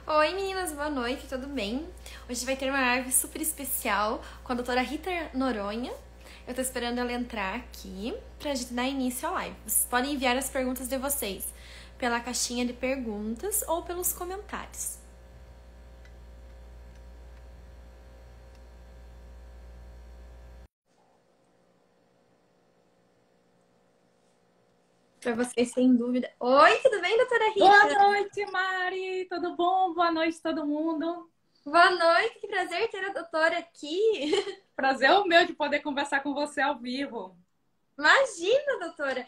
Oi meninas, boa noite, tudo bem? Hoje vai ter uma live super especial com a doutora Rita Noronha. Eu tô esperando ela entrar aqui pra gente dar início à live. Vocês podem enviar as perguntas de vocês pela caixinha de perguntas ou pelos comentários. Pra vocês, sem dúvida. Oi, tudo bem, doutora Boa Rita? noite, Mari! Tudo bom? Boa noite, todo mundo. Boa noite, que prazer ter a doutora aqui. Prazer é o meu de poder conversar com você ao vivo. Imagina, doutora!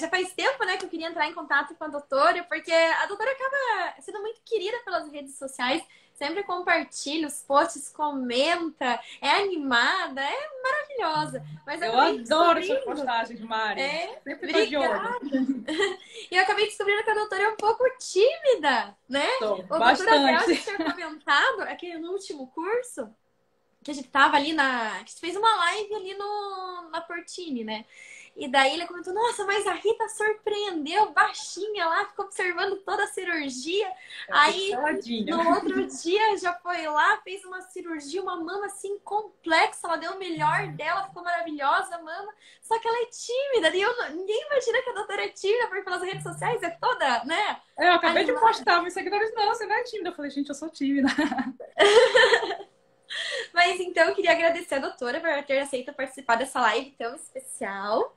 Já faz tempo, né, que eu queria entrar em contato com a doutora, porque a doutora acaba sendo muito querida pelas redes sociais, sempre compartilha os posts, comenta, é animada, é maravilhosa. Mas eu Eu acabei adoro suas descobrindo. postagens, Mari. É, Sempre tô de olho. obrigada! E eu acabei descobrindo que a doutora é um pouco tímida, né? Tô A doutora até acho bastante. que tinha comentado aqui no último curso que a gente tava ali na. Que a gente fez uma live ali na Portini, né? E daí ele comentou: Nossa, mas a Rita surpreendeu, baixinha lá, ficou observando toda a cirurgia. Eu fico Aí caladinha. no outro dia já foi lá, fez uma cirurgia, uma mama assim complexa. Ela deu o melhor dela, ficou maravilhosa a mama. Só que ela é tímida. Ninguém imagina que a doutora é tímida, porque pelas redes sociais é toda, né? Eu acabei de Animada. postar, meus seguidores, não, você não é tímida. Eu falei, gente, eu sou tímida. Mas então eu queria agradecer a doutora por ter aceito participar dessa live tão especial.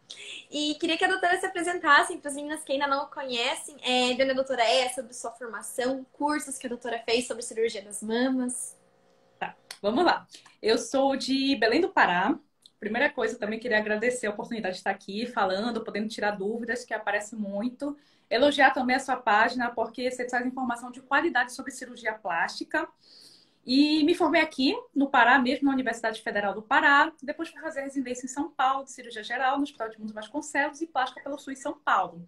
E queria que a doutora se apresentasse para as meninas que ainda não a conhecem, de onde a doutora é, sobre sua formação, cursos que a doutora fez sobre cirurgia das mamas. Vamos lá. Eu sou de Belém do Pará. Primeira coisa, eu também queria agradecer a oportunidade de estar aqui falando, podendo tirar dúvidas, que aparece muito. Elogiar também a sua página, porque você traz informação de qualidade sobre cirurgia plástica. E me formei aqui, no Pará mesmo, na Universidade Federal do Pará. Depois fui fazer residência em São Paulo, de cirurgia geral, no Hospital de Mundos Vasconcelos e plástica pelo SUS São Paulo.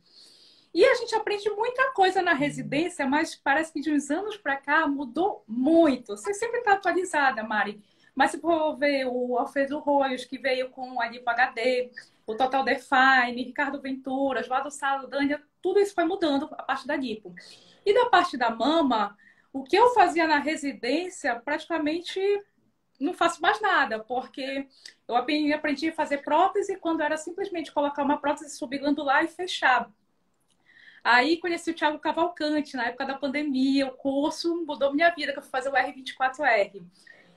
E a gente aprende muita coisa na residência, mas parece que de uns anos para cá mudou muito. Você sempre está atualizada, Mari. Mas se for ver o Alfredo Royos, que veio com a Lipo HD, o Total Define, Ricardo Ventura, Joado Saldanha, tudo isso foi mudando a parte da lipo. E da parte da mama, o que eu fazia na residência, praticamente não faço mais nada, porque eu aprendi a fazer prótese quando era simplesmente colocar uma prótese subglandular e fechar. Aí conheci o Thiago Cavalcante na época da pandemia, o curso mudou minha vida, que eu fui fazer o R24R.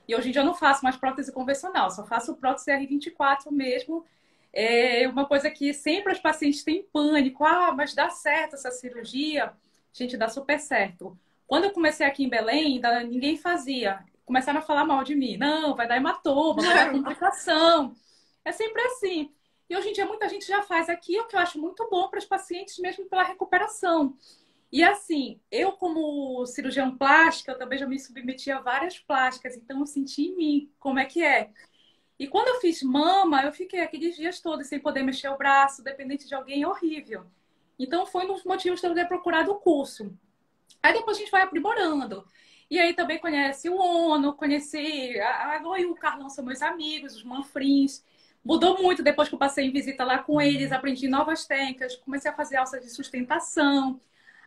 E hoje em dia eu não faço mais prótese convencional, só faço prótese R24 mesmo. É uma coisa que sempre os pacientes têm pânico. Ah, mas dá certo essa cirurgia? Gente, dá super certo. Quando eu comecei aqui em Belém, ainda ninguém fazia. Começaram a falar mal de mim. Não, vai dar hematoma, vai dar complicação. É sempre assim. E hoje em dia muita gente já faz aqui, o que eu acho muito bom para os pacientes, mesmo pela recuperação. E assim, eu como cirurgião plástica, eu também já me submeti a várias plásticas, então eu senti em mim como é que é. E quando eu fiz mama, eu fiquei aqueles dias todos sem poder mexer o braço, dependente de alguém, horrível. Então foi um dos motivos de eu ter procurado o curso. Aí depois a gente vai aprimorando. E aí também conhece o ONU, conheci a Elo e o Carlão, são meus amigos, os Manfrins. Mudou muito depois que eu passei em visita lá com eles, aprendi novas técnicas, comecei a fazer alça de sustentação.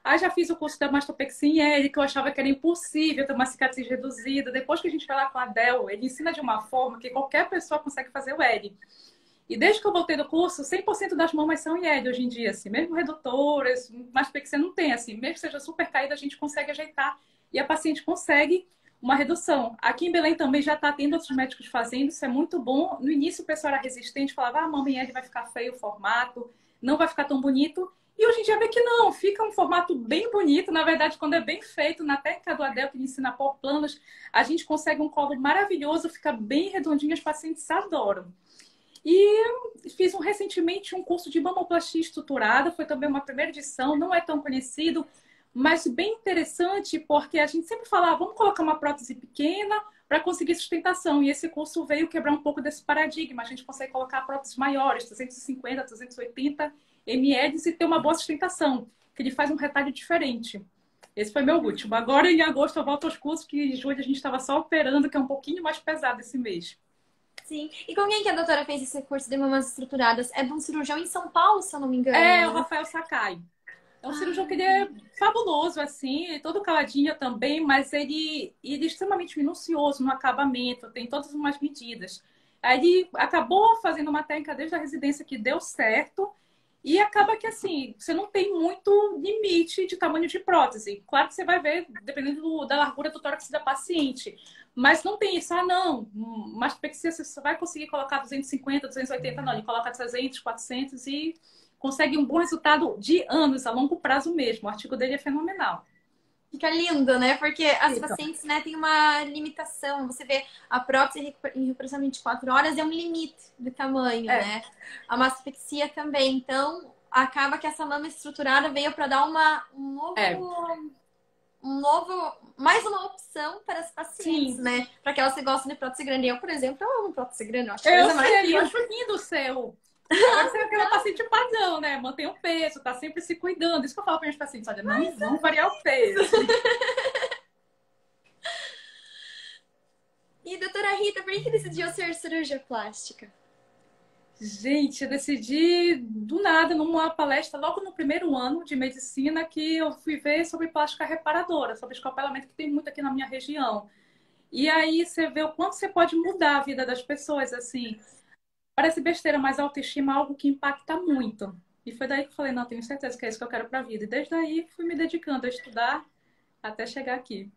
Aí já fiz o curso da mastopexia em L, que eu achava que era impossível ter uma cicatriz reduzida. Depois que a gente vai lá com a Adel, ele ensina de uma forma que qualquer pessoa consegue fazer o L. E desde que eu voltei do curso, 100% das mamas são em L hoje em dia, assim, mesmo redutoras, mastopexia não tem, assim, mesmo que seja super caída, a gente consegue ajeitar e a paciente consegue uma redução. Aqui em Belém também já está tendo outros médicos fazendo, isso é muito bom. No início o pessoal era resistente, falava, ah, mama em L vai ficar feio o formato, não vai ficar tão bonito. E hoje em dia vê que não, fica um formato bem bonito. Na verdade, quando é bem feito, na técnica do Adel, que ele ensina por planos, a gente consegue um colo maravilhoso, fica bem redondinho, os pacientes adoram. E fiz recentemente um curso de mamoplastia estruturada, foi também uma primeira edição, não é tão conhecido, mas bem interessante, porque a gente sempre fala, vamos colocar uma prótese pequena para conseguir sustentação. E esse curso veio quebrar um pouco desse paradigma. A gente consegue colocar próteses maiores, 250, 280 ml e ter uma boa sustentação, que ele faz um retalho diferente. Esse foi meu último. Agora, em agosto, eu volto aos cursos, que em julho a gente estava só operando, que é um pouquinho mais pesado esse mês. Sim. E com quem que a doutora fez esse curso de mamas estruturadas? É de um cirurgião em São Paulo, se eu não me engano, É, o né? Rafael Sakai. É um cirurgião que ele é fabuloso, assim, todo caladinho também, mas ele é extremamente minucioso no acabamento, tem todas umas medidas. Aí ele acabou fazendo uma técnica desde a residência que deu certo, e acaba que, assim, você não tem muito limite de tamanho de prótese. Claro que você vai ver, dependendo da largura do tórax da paciente. Mas não tem isso, não, mastopexia você só vai conseguir colocar 250, 280, não. Ele coloca 300, 400 e consegue um bom resultado de anos, a longo prazo mesmo. O artigo dele é fenomenal. Fica lindo, né? Porque as Fica. pacientes, né, têm uma limitação. Você vê a prótese em recuperação 24 horas é um limite de tamanho, É, né? A mastopexia também. Então, acaba que essa mama estruturada veio para dar é, mais uma opção para as pacientes, sim. né? Para aquelas que gostam de prótese grande. Eu, por exemplo, eu amo prótese grande, eu acho a Eu coisa mais sei, eu linda. acho lindo o seu. Agora você é aquela paciente padrão, né? Mantém o peso, tá sempre se cuidando. Isso que eu falo para meus pacientes, olha, não vamos variar o peso. E, doutora Rita, por que decidiu ser cirurgia plástica? Gente, eu decidi do nada, numa palestra, logo no primeiro ano de medicina, que eu fui ver sobre plástica reparadora, sobre escapelamento, que tem muito aqui na minha região. E aí você vê o quanto você pode mudar a vida das pessoas, assim. Parece besteira, mas a autoestima é algo que impacta muito. E foi daí que eu falei, não, tenho certeza que é isso que eu quero para a vida. E desde aí fui me dedicando a estudar até chegar aqui.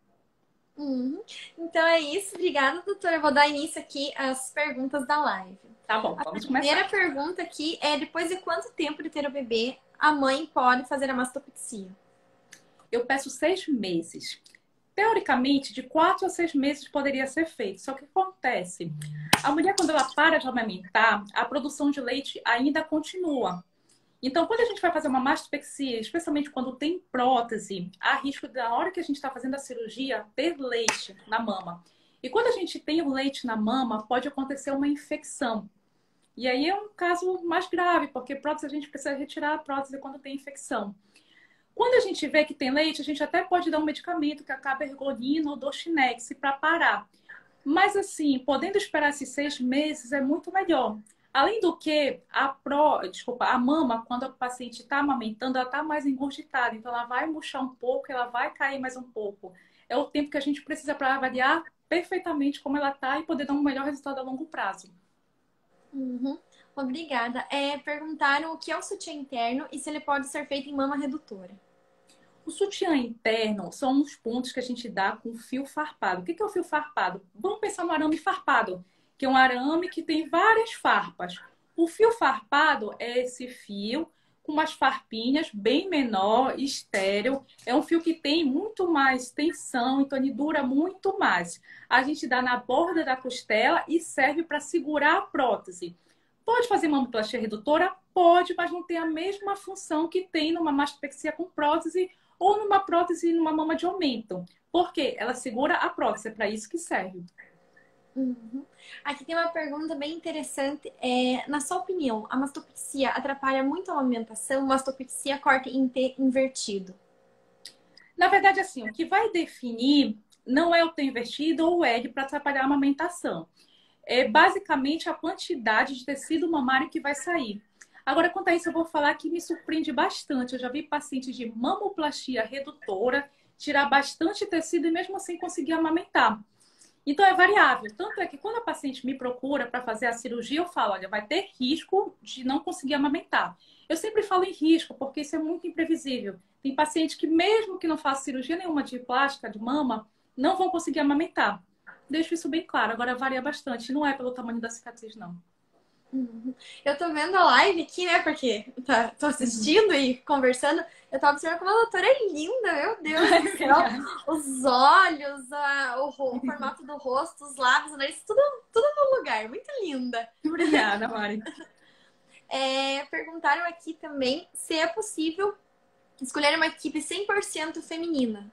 Uhum. Então é isso. Obrigada, doutora. Eu vou dar início aqui às perguntas da live. Tá bom, A vamos primeira começar. pergunta aqui é: depois de quanto tempo de ter o bebê, a mãe pode fazer a mastopexia? Eu peço 6 meses. Teoricamente, de 4 a 6 meses poderia ser feito. Só que o que acontece? A mulher, quando ela para de amamentar, a produção de leite ainda continua. Então, quando a gente vai fazer uma mastopexia, especialmente quando tem prótese, há risco da hora que a gente está fazendo a cirurgia ter leite na mama. E quando a gente tem o leite na mama, pode acontecer uma infecção. E aí é um caso mais grave, porque prótese a gente precisa retirar a prótese quando tem infecção. Quando a gente vê que tem leite, a gente até pode dar um medicamento que acaba ergolina ou Doxinex para parar. Mas assim, podendo esperar esses 6 meses é muito melhor. Além do que, a mama, quando a paciente está amamentando, ela está mais engurgitada. Então, ela vai murchar um pouco, ela vai cair mais um pouco. É o tempo que a gente precisa para avaliar perfeitamente como ela está e poder dar um melhor resultado a longo prazo. Uhum. Obrigada. Perguntaram o que é o sutiã interno e se ele pode ser feito em mama redutora. O sutiã interno são os pontos que a gente dá com fio farpado. O que é o fio farpado? Vamos pensar no arame farpado, que é um arame que tem várias farpas. O fio farpado é esse fio com umas farpinhas bem menor, estéreo. É um fio que tem muito mais tensão, então ele dura muito mais. A gente dá na borda da costela e serve para segurar a prótese. Pode fazer mamoplastia redutora? Pode, mas não tem a mesma função que tem numa mastopexia com prótese ou numa prótese numa mama de aumento. Por quê? Ela segura a prótese, é para isso que serve. Uhum. Aqui tem uma pergunta bem interessante. Na sua opinião, a mastopexia atrapalha muito a amamentação? Mastopexia corte em T invertido? Na verdade, assim, o que vai definir não é o T invertido ou o L para atrapalhar a amamentação. É basicamente a quantidade de tecido mamário que vai sair. Agora, quanto a isso, eu vou falar que me surpreende bastante. Eu já vi pacientes de mamoplastia redutora tirar bastante tecido e mesmo assim conseguir amamentar. Então é variável. Tanto é que quando a paciente me procura para fazer a cirurgia, eu falo, olha, vai ter risco de não conseguir amamentar. Eu sempre falo em risco, porque isso é muito imprevisível. Tem paciente que, mesmo que não faça cirurgia nenhuma de plástica, de mama, não vão conseguir amamentar. Deixo isso bem claro. Agora varia bastante. Não é pelo tamanho da cicatriz, não. Uhum. Eu tô vendo a live aqui, né? Porque tô assistindo e conversando. Eu tô observando como a doutora é linda, meu Deus do céu. Os olhos, o formato do rosto, os lábios, o nariz, tudo no lugar. Muito linda. Obrigada, Mari. Perguntaram aqui também se é possível escolher uma equipe 100% feminina.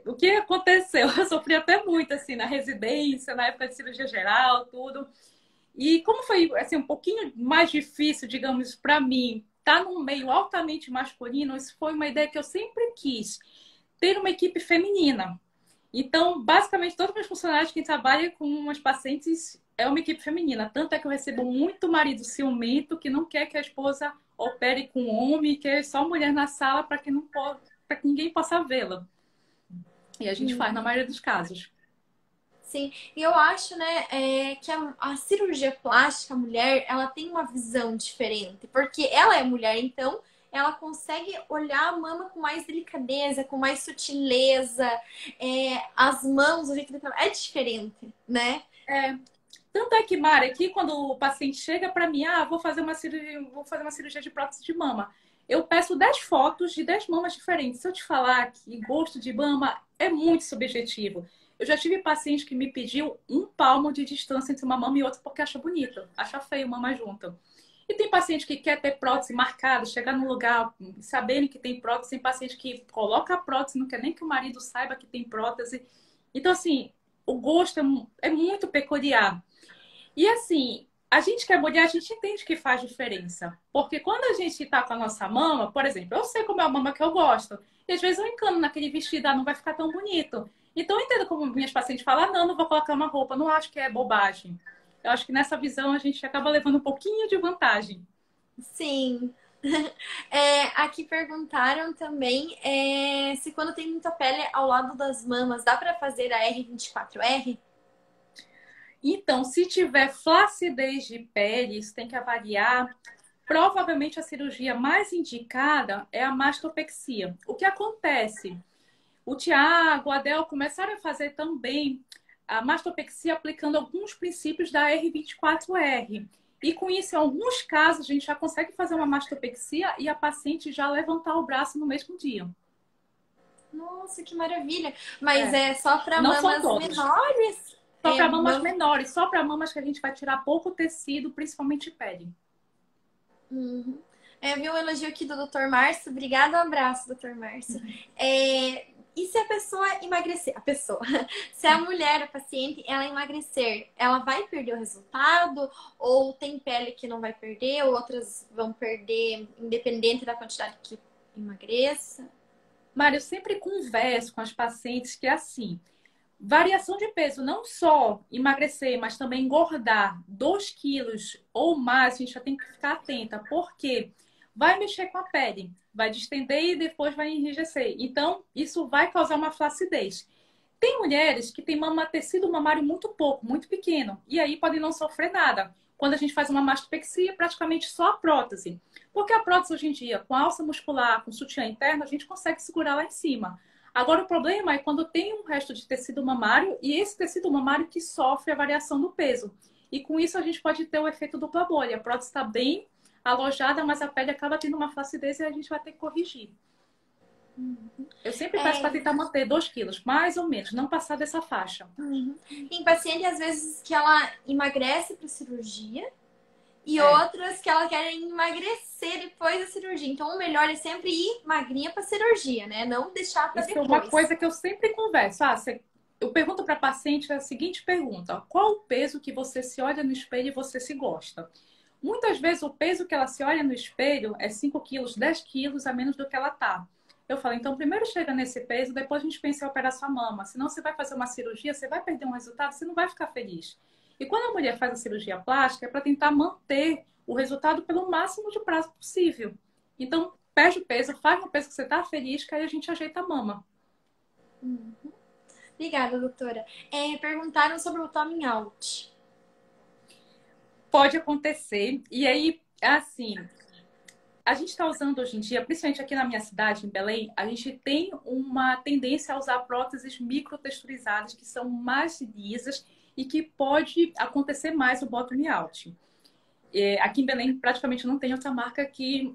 O que aconteceu? Eu sofri até muito, assim, na residência, na época de cirurgia geral, tudo. E como foi, assim, um pouquinho mais difícil, digamos, para mim, estar num meio altamente masculino, isso foi uma ideia que eu sempre quis, ter uma equipe feminina. Então, basicamente, todos os meus funcionários que trabalham com as pacientes é uma equipe feminina. Tanto é que eu recebo muito marido ciumento que não quer que a esposa opere com homem, que é só mulher na sala para que não para que ninguém possa vê-la. E a gente faz na maioria dos casos. Sim, e eu acho, né, que a cirurgia plástica, a mulher, ela tem uma visão diferente, porque ela é mulher, então ela consegue olhar a mama com mais delicadeza, com mais sutileza, as mãos, o jeito de trabalhar, é diferente, né? É, tanto é que, Mari, aqui quando o paciente chega para mim, vou fazer uma cirurgia de prótese de mama. Eu peço 10 fotos de 10 mamas diferentes. Se eu te falar que gosto de mama é muito subjetivo. Eu já tive paciente que me pediu um palmo de distância entre uma mama e outra porque acha bonita, acha feio mama junto. E tem paciente que quer ter prótese marcada, chegar no lugar sabendo que tem prótese. Tem paciente que coloca a prótese, não quer nem que o marido saiba que tem prótese. Então, assim, o gosto é muito peculiar. E assim, a gente que é mulher, a gente entende que faz diferença. Porque quando a gente tá com a nossa mama, por exemplo, eu sei como é a mama que eu gosto. E às vezes eu encano naquele vestido, não vai ficar tão bonito. Então eu entendo como minhas pacientes falam, não vou colocar uma roupa, não acho que é bobagem. Eu acho que nessa visão a gente acaba levando um pouquinho de vantagem. Sim. Aqui perguntaram também se quando tem muita pele ao lado das mamas, dá para fazer a R24R? Então, se tiver flacidez de pele, isso tem que avaliar. Provavelmente a cirurgia mais indicada é a mastopexia. O que acontece? O Tiago, a Adel começaram a fazer também a mastopexia aplicando alguns princípios da R24R. E com isso, em alguns casos, a gente já consegue fazer uma mastopexia e a paciente já levantar o braço no mesmo dia. Nossa, que maravilha! Mas é só para Não são mamas todos. menores? Só para mamas menores, só para mamas que a gente vai tirar pouco tecido, principalmente pele. Uhum. Eu vi um elogio aqui do Dr. Márcio. Obrigada, um abraço, Dr. Márcio. E se a pessoa emagrecer? A pessoa. Se a mulher, a paciente, ela emagrecer, ela vai perder o resultado? Ou tem pele que não vai perder, ou outras vão perder, independente da quantidade que emagreça? Mário, eu sempre converso com as pacientes que é assim, variação de peso, não só emagrecer, mas também engordar 2 quilos ou mais, a gente já tem que ficar atenta, porque vai mexer com a pele, vai distender e depois vai enrijecer. Então, isso vai causar uma flacidez. Tem mulheres que têm tecido mamário muito pouco, muito pequeno, e aí podem não sofrer nada. Quando a gente faz uma mastopexia, praticamente só a prótese. Porque a prótese hoje em dia, com alça muscular, com sutiã interno, a gente consegue segurar lá em cima. Agora, o problema é quando tem um resto de tecido mamário e esse tecido mamário que sofre a variação do peso. E com isso a gente pode ter o efeito dupla bolha. A prótese está bem alojada, mas a pele acaba tendo uma flacidez e a gente vai ter que corrigir. Eu sempre peço para tentar manter 2 quilos, mais ou menos, não passar dessa faixa. Tem paciente, às vezes, que ela emagrece para cirurgia e outras que ela quer emagrecer depois da cirurgia. Então, o melhor é sempre ir magrinha para cirurgia, né? Não deixar para depois. Isso é uma coisa que eu sempre converso. Eu pergunto para a paciente a seguinte pergunta: qual o peso que você se olha no espelho e você se gosta? Muitas vezes o peso que ela se olha no espelho é 5 quilos, 10 quilos a menos do que ela tá. Eu falo, então primeiro chega nesse peso, depois a gente pensa em operar sua mama. Senão você vai fazer uma cirurgia, você vai perder um resultado, você não vai ficar feliz. E quando a mulher faz a cirurgia plástica, é para tentar manter o resultado pelo máximo de prazo possível. Então, perde o peso, faz no peso que você tá feliz, que aí a gente ajeita a mama. Obrigada, doutora. Perguntaram sobre o coming out. Pode acontecer. E aí, assim, a gente está usando hoje em dia, principalmente aqui na minha cidade, em Belém, a gente tem uma tendência a usar próteses microtexturizadas que são mais lisas e que pode acontecer mais o bottom out. Aqui em Belém praticamente não tem outra marca que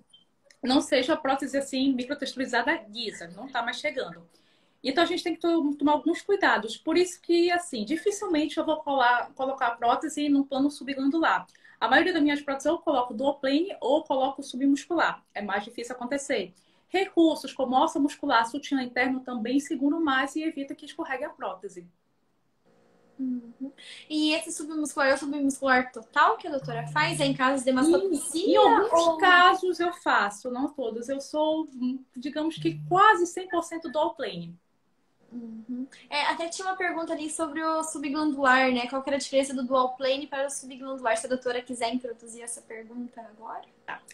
não seja a prótese assim microtexturizada lisa, não está mais chegando. Então a gente tem que tomar alguns cuidados. Por isso que, assim, dificilmente eu vou colocar a prótese num plano subglandular. A maioria das minhas próteses eu coloco duoplane ou coloco submuscular. É mais difícil acontecer. Recursos como alça muscular, sutiã interno também seguram mais e evita que escorregue a prótese. E esse submuscular é o submuscular total que a doutora faz? É em casos de mastopexia? Em alguns casos eu faço, não todos. Eu sou, digamos que quase 100% duoplane. Uhum. Até tinha uma pergunta ali sobre o subglandular, né? Qual que era a diferença do dual plane para o subglandular? Se a doutora quiser introduzir essa pergunta agora.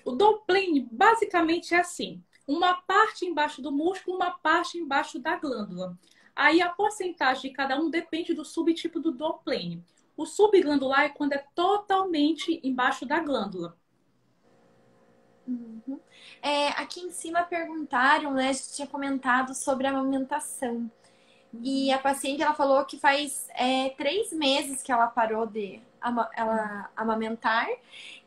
O Doplane basicamente é assim: uma parte embaixo do músculo, uma parte embaixo da glândula. Aí a porcentagem de cada um depende do subtipo do Doplane. O subglandular é quando é totalmente embaixo da glândula. Uhum. Aqui em cima perguntaram, né? A gente tinha comentado sobre a amamentação. E a paciente, ela falou que faz 3 meses que ela parou de ela amamentar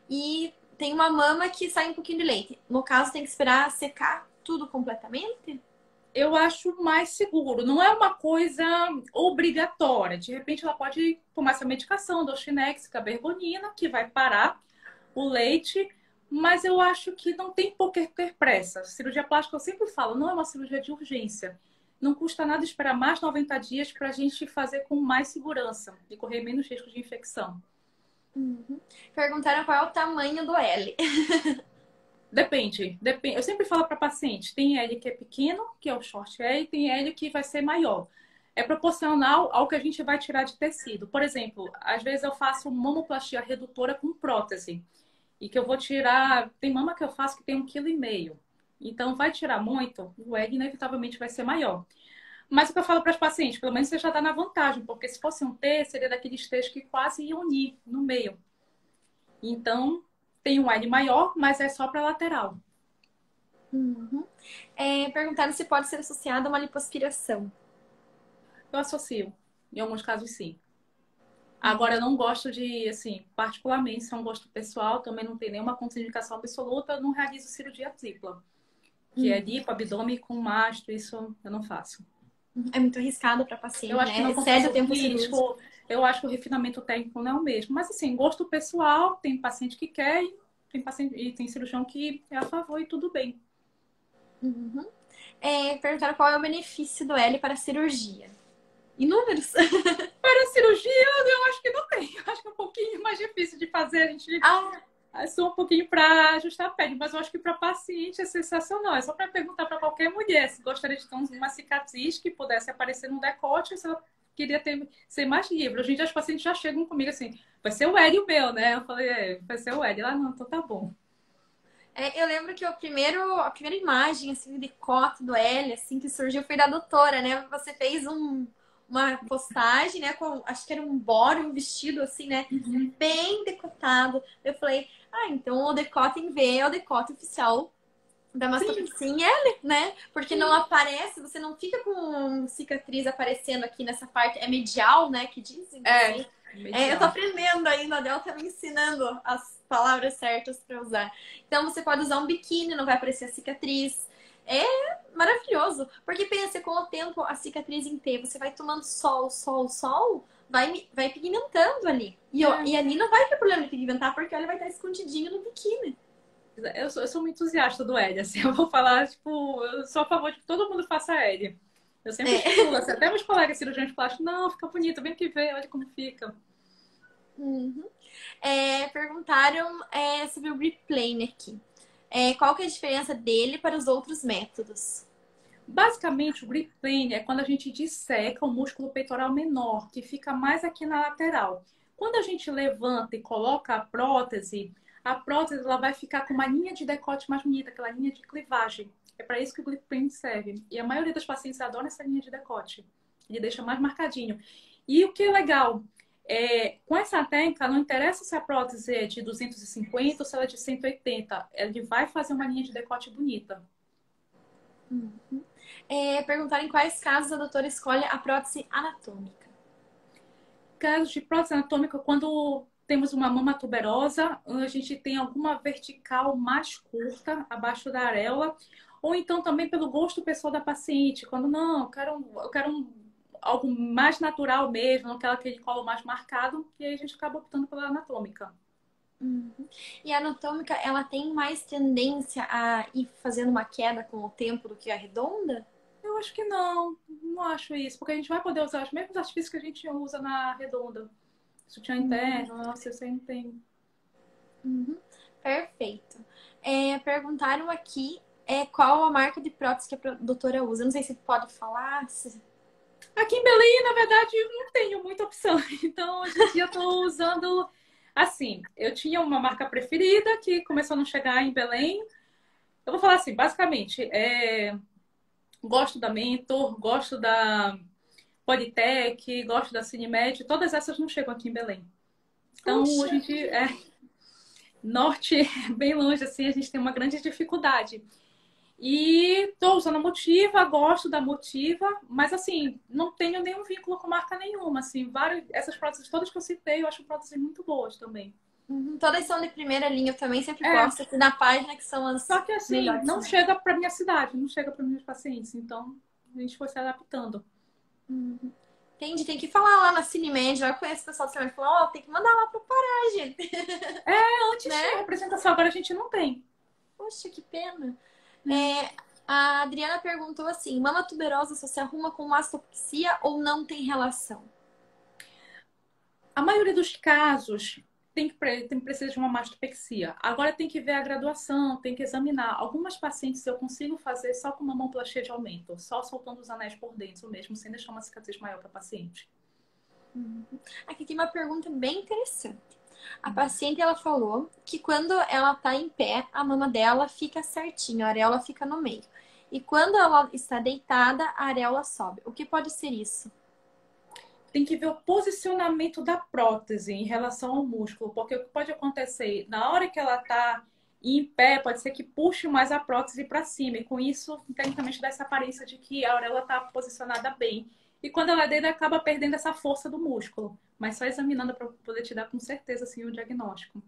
e tem uma mama que sai um pouquinho de leite. No caso, tem que esperar secar tudo completamente? Eu acho mais seguro. Não é uma coisa obrigatória. De repente, ela pode tomar essa medicação, Doxinex, cabergonina, que vai parar o leite, mas eu acho que não tem por que ter pressa. Cirurgia plástica, eu sempre falo, não é uma cirurgia de urgência. Não custa nada esperar mais 90 dias para a gente fazer com mais segurança e correr menos risco de infecção. Uhum. Perguntaram qual é o tamanho do L. Depende, depende. Eu sempre falo para paciente, tem L que é pequeno, que é o short L, e tem L que vai ser maior. É proporcional ao que a gente vai tirar de tecido. Por exemplo, às vezes eu faço mamoplastia redutora com prótese. E que eu vou tirar. Tem mama que eu faço que tem 1,5 kg. Então, vai tirar muito, o L inevitavelmente vai ser maior. Mas o que eu falo para as pacientes, pelo menos você já está na vantagem, porque se fosse um T, seria daqueles T's que quase iam unir no meio. Então, tem um L maior, mas é só para lateral. Uhum. Perguntaram se pode ser associado a uma lipoaspiração. Eu associo. Em alguns casos, sim. Agora, eu não gosto de, assim, particularmente, isso é um gosto pessoal, também não tem nenhuma contraindicação absoluta, eu não realizo cirurgia tripla, que é lipo, abdômen com mastro, isso eu não faço. É muito arriscado para Eu paciente, acho que né? não Excede compensa o o tempo cirúrgico. risco, eu acho que o refinamento técnico não é o mesmo. Mas, assim, gosto pessoal, tem paciente que quer e tem, paciente, e tem cirurgião que é a favor e tudo bem. Uhum. Perguntaram qual é o benefício do L para a cirurgia. Inúmeros. Para a cirurgia, eu acho que não tem. Eu acho que é um pouquinho mais difícil de fazer. A gente Ah, só um pouquinho para ajustar a pele, mas eu acho que para paciente é sensacional. É só para perguntar para qualquer mulher se gostaria de ter uma cicatriz que pudesse aparecer no decote ou se ela queria ser mais livre. Hoje em dia as pacientes já chegam comigo assim, vai ser o L o meu, né? Eu falei, vai ser o L. Ela, não, então tá bom. eu lembro que a primeira imagem, assim, de decote do L, assim, que surgiu foi da doutora, né? Você fez uma postagem, né? Acho que era um body, um vestido, assim, né? Uhum. Bem decotado. Eu falei, então o decote em V é o decote oficial da Sim, mastopexia em L, né? Porque não sim. aparece, você não fica com cicatriz aparecendo aqui nessa parte. É medial, né? Que dizem, não É, sei. Eu tô medial. aprendendo ainda, a Del tá me ensinando as palavras certas para usar. Então você pode usar um biquíni, não vai aparecer a cicatriz. É maravilhoso. Porque pensa, com o tempo, a cicatriz em T, você vai tomando sol, sol, sol, vai pigmentando ali. É. E ali não vai ter problema de pigmentar, porque ele vai estar escondidinho no biquíni. Eu sou muito entusiasta do L, assim, eu vou falar, tipo, eu sou a favor de que todo mundo faça L. Eu sempre É. estimulo, assim, até meus colegas cirurgiões plásticos, não, fica bonito, vem que vê, olha como fica. Uhum. Perguntaram sobre o replane aqui. Qual que é a diferença dele para os outros métodos? Basicamente, o grip plane é quando a gente disseca o músculo peitoral menor, que fica mais aqui na lateral. Quando a gente levanta e coloca a prótese ela vai ficar com uma linha de decote mais bonita, aquela linha de clivagem. É para isso que o grip plane serve. E a maioria dos pacientes adora essa linha de decote. Ele deixa mais marcadinho. E o que é legal, com essa técnica, não interessa se a prótese é de 250 ou se ela é de 180, ele vai fazer uma linha de decote bonita. Uhum. Perguntaram em quais casos a doutora escolhe a prótese anatômica. Casos de prótese anatômica, quando temos uma mama tuberosa, a gente tem alguma vertical mais curta, abaixo da areola, ou então também pelo gosto pessoal da paciente, quando não, algo mais natural mesmo, não quero aquele colo mais marcado, e aí a gente acaba optando pela anatômica. Uhum. E a anatômica, ela tem mais tendência a ir fazendo uma queda com o tempo do que a redonda? Eu acho que não, não acho isso, porque a gente vai poder usar os mesmos artifícios que a gente usa na redonda. Sutiã Uhum. interno, nossa, eu sempre tem. Uhum. Perfeito. Perguntaram aqui qual a marca de prótese que a doutora usa. Não sei se pode falar. Aqui em Belém, na verdade, eu não tenho muita opção. Então, hoje em dia eu estou usando assim. Eu tinha uma marca preferida que começou a não chegar em Belém. Eu vou falar assim, basicamente, gosto da Mentor, gosto da Bodytech, gosto da Cinemed, todas essas não chegam aqui em Belém. Então, Puxa, hoje em dia, norte, bem longe, assim, a gente tem uma grande dificuldade. E tô usando a Motiva, gosto da Motiva, mas assim, não tenho nenhum vínculo com marca nenhuma, assim, essas próteses todas que eu citei, eu acho próteses muito boas também. todas são de primeira linha, eu também sempre É, gosto aqui na página que são as só que assim, melhores não também. chega para minha cidade, não chega para meus pacientes, então a gente foi se adaptando. Entendi, tem que falar lá na Cinemed, já conheço o pessoal do Cinemed, falar, ó, tem que mandar lá pro Pará, gente, Antes né? tinha representação, agora a gente não tem. Poxa, que pena. É. A Adriana perguntou assim, mama tuberosa só se arruma com mastopexia ou não tem relação? A maioria dos casos precisa de uma mastopexia. Agora tem que ver a graduação, tem que examinar. Algumas pacientes eu consigo fazer só com mamoplastia de aumento, só soltando os anéis por dentro mesmo, sem deixar uma cicatriz maior para a paciente. Aqui tem uma pergunta bem interessante. A paciente, ela falou que quando ela tá em pé, a mama dela fica certinha, a areola fica no meio. E quando ela está deitada, a areola sobe. O que pode ser isso? Tem que ver o posicionamento da prótese em relação ao músculo, porque o que pode acontecer na hora que ela está em pé, pode ser que puxe mais a prótese para cima, e com isso, tecnicamente, dá essa aparência de que a auréola está posicionada bem. E quando ela deita, acaba perdendo essa força do músculo. Mas só examinando para poder te dar com certeza assim, o diagnóstico.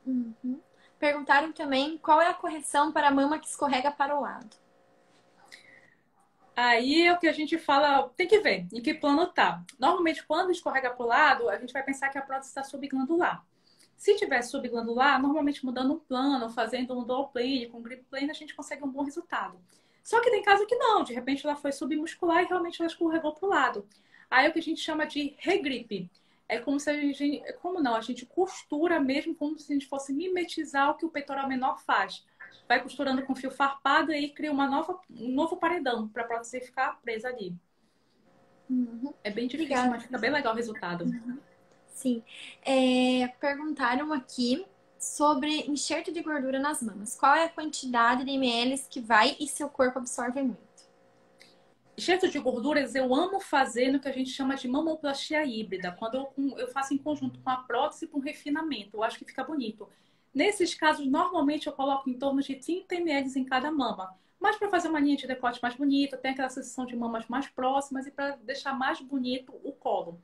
Uhum. Perguntaram também qual é a correção para a mama que escorrega para o lado. Aí é o que a gente fala, tem que ver em que plano tá. Normalmente, quando escorrega para o lado, a gente vai pensar que a prótese está subglandular. Se tiver subglandular, normalmente mudando um plano, fazendo um dual plane, com grip plane, a gente consegue um bom resultado. Só que tem caso que não, de repente ela foi submuscular e realmente ela escorregou para o lado. Aí é o que a gente chama de regripe. É como se a gente, como não, a gente costura mesmo como se a gente fosse mimetizar o que o peitoral menor faz. Vai costurando com fio farpado e aí cria um novo paredão para a prótese ficar presa ali. Uhum. É bem difícil, Obrigada. mas fica bem legal o resultado. Sim. Perguntaram aqui sobre enxerto de gordura nas mamas. Qual é a quantidade de ml que vai e seu corpo absorve muito? Enxerto de gorduras eu amo fazer no que a gente chama de mamoplastia híbrida, quando eu faço em conjunto com a prótese e com refinamento. Eu acho que fica bonito. Nesses casos, normalmente eu coloco em torno de 30 ml em cada mama. Mas para fazer uma linha de decote mais bonita, tem aquela sensação de mamas mais próximas e para deixar mais bonito o colo.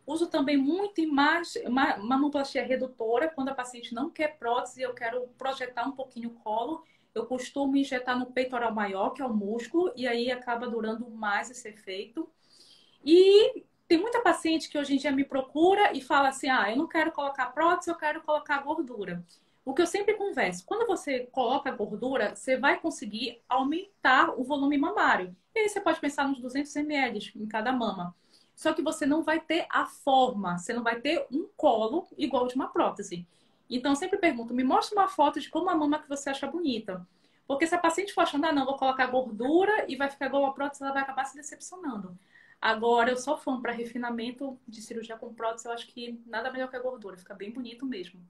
Uso também muito mamoplastia redutora, quando a paciente não quer prótese e eu quero projetar um pouquinho o colo. Eu costumo injetar no peitoral maior, que é o músculo, e aí acaba durando mais esse efeito. E tem muita paciente que hoje em dia me procura e fala assim: ah, eu não quero colocar prótese, eu quero colocar gordura. O que eu sempre converso, quando você coloca gordura, você vai conseguir aumentar o volume mamário. E aí você pode pensar nos 200 ml em cada mama. Só que você não vai ter a forma, você não vai ter um colo igual de uma prótese. Então, eu sempre pergunto, me mostra uma foto de como a mama que você acha bonita. Porque se a paciente for achando, ah, não, vou colocar gordura e vai ficar igual a prótese, ela vai acabar se decepcionando. Agora, eu sou fã para refinamento de cirurgia com prótese, eu acho que nada melhor que a gordura, fica bem bonito mesmo.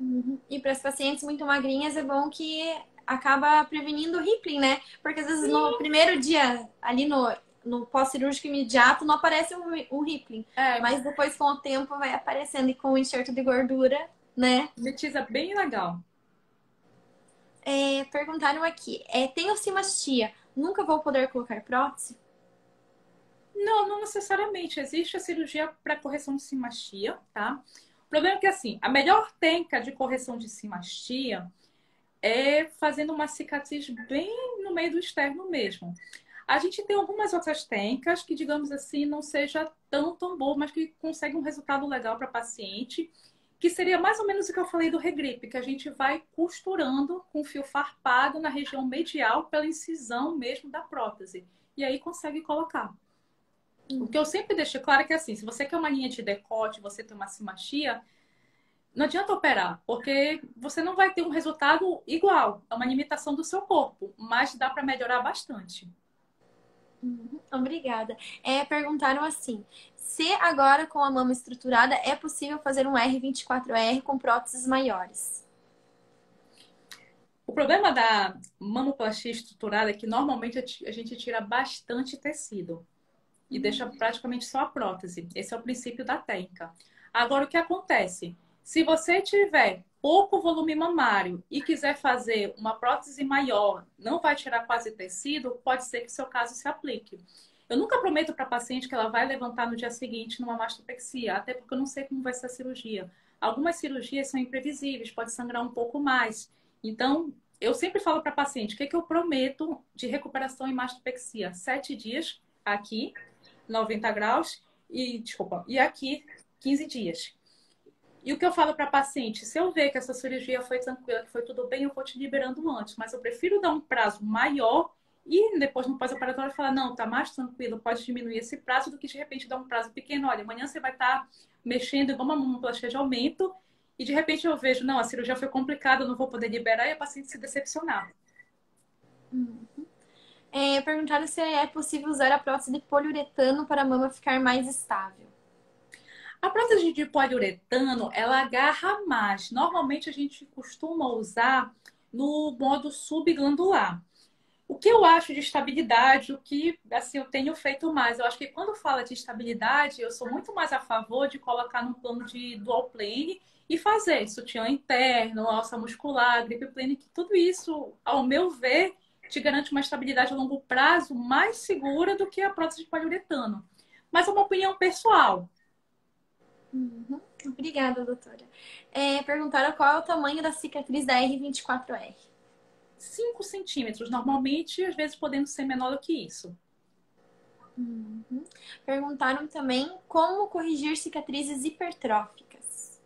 Uhum. E para as pacientes muito magrinhas é bom que acaba prevenindo o rippling, né? Porque às vezes no primeiro dia, ali no pós-cirúrgico imediato, não aparece um rippling. É, Mas depois, com o tempo, vai aparecendo. E com o enxerto de gordura, né? metiza bem legal. Perguntaram aqui, tenho cimastia, nunca vou poder colocar prótese? Não, não necessariamente. Existe a cirurgia para correção de simastia, tá? O problema é que, assim, a melhor técnica de correção de simastia é fazendo uma cicatriz bem no meio do externo mesmo. A gente tem algumas outras técnicas que, digamos assim, não seja tão boa, mas que consegue um resultado legal para paciente, que seria mais ou menos o que eu falei do regripe, que a gente vai costurando com fio farpado na região medial pela incisão mesmo da prótese. E aí consegue colocar. O que eu sempre deixo claro é que, assim, se você quer uma linha de decote, você tem uma simastia, não adianta operar, porque você não vai ter um resultado igual. É uma limitação do seu corpo, mas dá para melhorar bastante. Obrigada. Perguntaram assim: se agora com a mama estruturada é possível fazer um R24R com próteses maiores? O problema da mamoplastia estruturada é que normalmente a gente tira bastante tecido e deixa praticamente só a prótese. Esse é o princípio da técnica. Agora, o que acontece? Se você tiver pouco volume mamário e quiser fazer uma prótese maior, não vai tirar quase tecido, pode ser que o seu caso se aplique. Eu nunca prometo para a paciente que ela vai levantar no dia seguinte numa mastopexia, até porque eu não sei como vai ser a cirurgia. Algumas cirurgias são imprevisíveis, pode sangrar um pouco mais. Então, eu sempre falo para a paciente, o que eu prometo de recuperação em mastopexia? 7 dias aqui, 90 graus, e aqui 15 dias. E o que eu falo para a paciente, se eu ver que essa cirurgia foi tranquila, que foi tudo bem, eu vou te liberando antes, mas eu prefiro dar um prazo maior e depois no pós-operatório falar, não, tá mais tranquilo, pode diminuir esse prazo do que de repente dar um prazo pequeno. Olha, amanhã você vai estar mexendo igual uma mamoplastia de aumento e de repente eu vejo, não, a cirurgia foi complicada, eu não vou poder liberar e a paciente se decepcionar. Perguntaram se é possível usar a prótese de poliuretano para a mama ficar mais estável. A prótese de poliuretano, ela agarra mais. Normalmente a gente costuma usar no modo subglandular. O que eu acho de estabilidade, o que assim eu tenho feito mais, eu acho que quando fala de estabilidade, eu sou muito mais a favor de colocar num plano de dual plane e fazer sutiã interno, alça muscular, grip plane, que tudo isso, ao meu ver, te garante uma estabilidade a longo prazo mais segura do que a prótese de poliuretano. Mas é uma opinião pessoal. Obrigada, doutora. Perguntaram qual é o tamanho da cicatriz da R24R. 5 centímetros, normalmente, às vezes podendo ser menor do que isso. Perguntaram também como corrigir cicatrizes hipertróficas.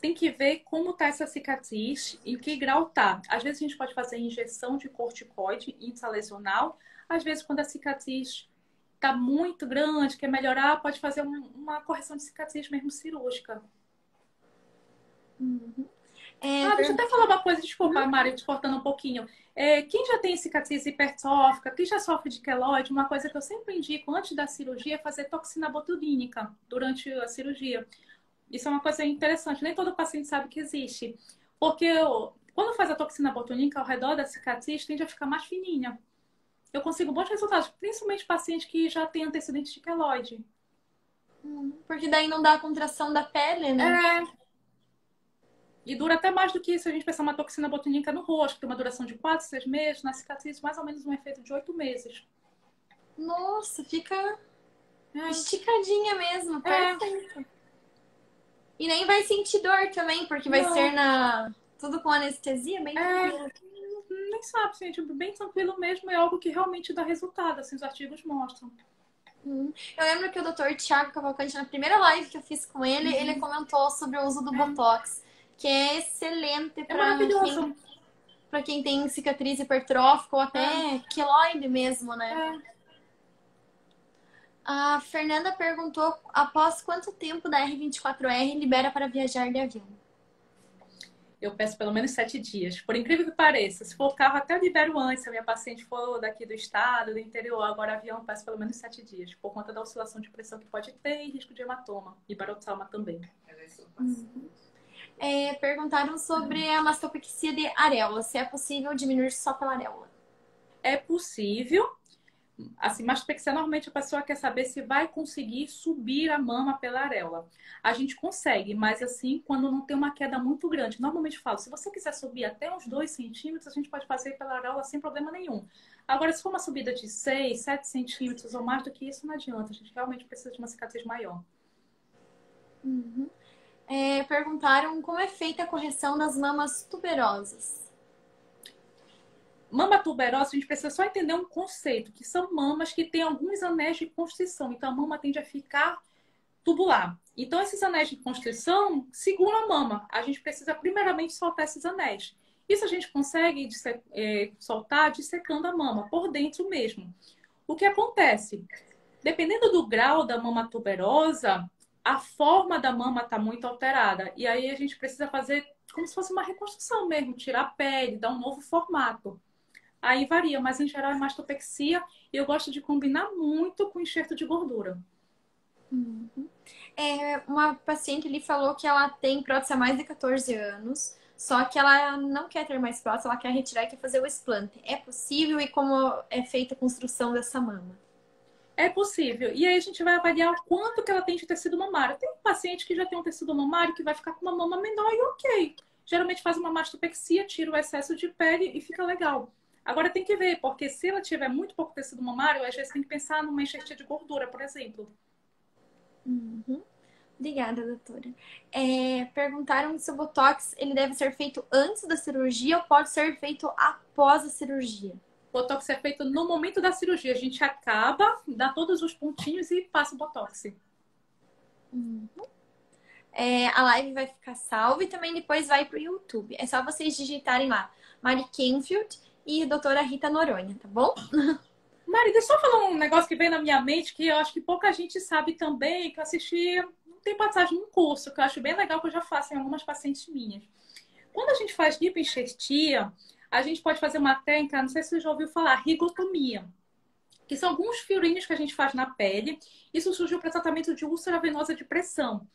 Tem que ver como está essa cicatriz e em que grau tá. Às vezes a gente pode fazer injeção de corticoide intralesional. Às vezes, quando a cicatriz está muito grande, quer melhorar, pode fazer uma correção de cicatriz mesmo cirúrgica. Deixa eu até falar uma coisa, desculpa, Mari, te cortando um pouquinho. Quem já tem cicatriz hipertrófica, quem já sofre de queloide, uma coisa que eu sempre indico antes da cirurgia é fazer toxina botulínica durante a cirurgia. Isso é uma coisa interessante, nem todo paciente sabe que existe. Porque quando faz a toxina botulínica ao redor da cicatriz, tende a ficar mais fininha. Eu consigo bons resultados, principalmente pacientes que já têm antecedentes de queloide. Porque daí não dá a contração da pele, né? E dura até mais do que isso. A gente pensa uma toxina botulínica no rosto, que tem uma duração de 4, 6 meses, na cicatriz mais ou menos um efeito de 8 meses. Nossa, fica esticadinha mesmo, perfeito. E nem vai sentir dor também, porque vai ser tudo com anestesia, bem tranquilo. Nem sabe, gente, bem tranquilo mesmo, é algo que realmente dá resultado, assim, os artigos mostram. Eu lembro que o Dr. Thiago Cavalcante, na primeira live que eu fiz com ele, ele comentou sobre o uso do Botox, que é excelente para quem tem cicatriz hipertrófica ou até queloide mesmo, né? A Fernanda perguntou após quanto tempo da R24R libera para viajar de avião? Eu peço pelo menos 7 dias. Por incrível que pareça, se for carro, até eu libero antes. Se a minha paciente for daqui do estado, do interior, agora avião, eu peço pelo menos 7 dias. Por conta da oscilação de pressão que pode ter e risco de hematoma. E barotrauma também. Perguntaram sobre a mastopexia de areola. Se é possível diminuir só pela areola. É possível. Assim, mastopexia, normalmente a pessoa quer saber se vai conseguir subir a mama pela areola. A gente consegue, mas assim, quando não tem uma queda muito grande. Normalmente eu falo, se você quiser subir até uns 2 centímetros, a gente pode fazer pela areola sem problema nenhum. Agora, se for uma subida de 6, 7 centímetros ou mais do que isso, não adianta. A gente realmente precisa de uma cicatriz maior. Perguntaram como é feita a correção das mamas tuberosas. Mama tuberosa, a gente precisa só entender um conceito, que são mamas que têm alguns anéis de constrição. Então, a mama tende a ficar tubular. Então, esses anéis de constrição seguram a mama. A gente precisa, primeiramente, soltar esses anéis. Isso a gente consegue soltar dissecando a mama, por dentro mesmo. O que acontece? Dependendo do grau da mama tuberosa, a forma da mama está muito alterada. E aí, a gente precisa fazer como se fosse uma reconstrução mesmo, tirar a pele, dar um novo formato. Aí varia, mas em geral é mastopexia e eu gosto de combinar muito com enxerto de gordura. Uhum. Uma paciente ali falou que ela tem prótese há mais de 14 anos, só que ela não quer ter mais prótese, ela quer retirar e quer fazer o explante. É possível e como é feita a construção dessa mama? É possível. E aí a gente vai avaliar o quanto que ela tem de tecido mamário. Tem um paciente que já tem um tecido mamário que vai ficar com uma mama menor e ok. Geralmente faz uma mastopexia, tira o excesso de pele e fica legal. Agora tem que ver, porque se ela tiver muito pouco tecido mamário, às vezes tem que pensar numa enxertia de gordura, por exemplo. Uhum. Obrigada, doutora. Perguntaram se o Botox ele deve ser feito antes da cirurgia ou pode ser feito após a cirurgia. Botox é feito no momento da cirurgia. A gente acaba, dá todos os pontinhos e passa o Botox. Uhum. A live vai ficar salva e também depois vai pro YouTube. É só vocês digitarem lá Mari Kenfield e doutora Rita Noronha, tá bom? Mari, deixa eu só falar um negócio que vem na minha mente que eu acho que pouca gente sabe também, que eu assisti um tempo atrás num curso, que eu acho bem legal, que eu já faço em algumas pacientes minhas. Quando a gente faz lipoenxertia, a gente pode fazer uma técnica, não sei se você já ouviu falar, rigotomia, que são alguns furinhos que a gente faz na pele. Isso surgiu para tratamento de úlcera venosa de pressão.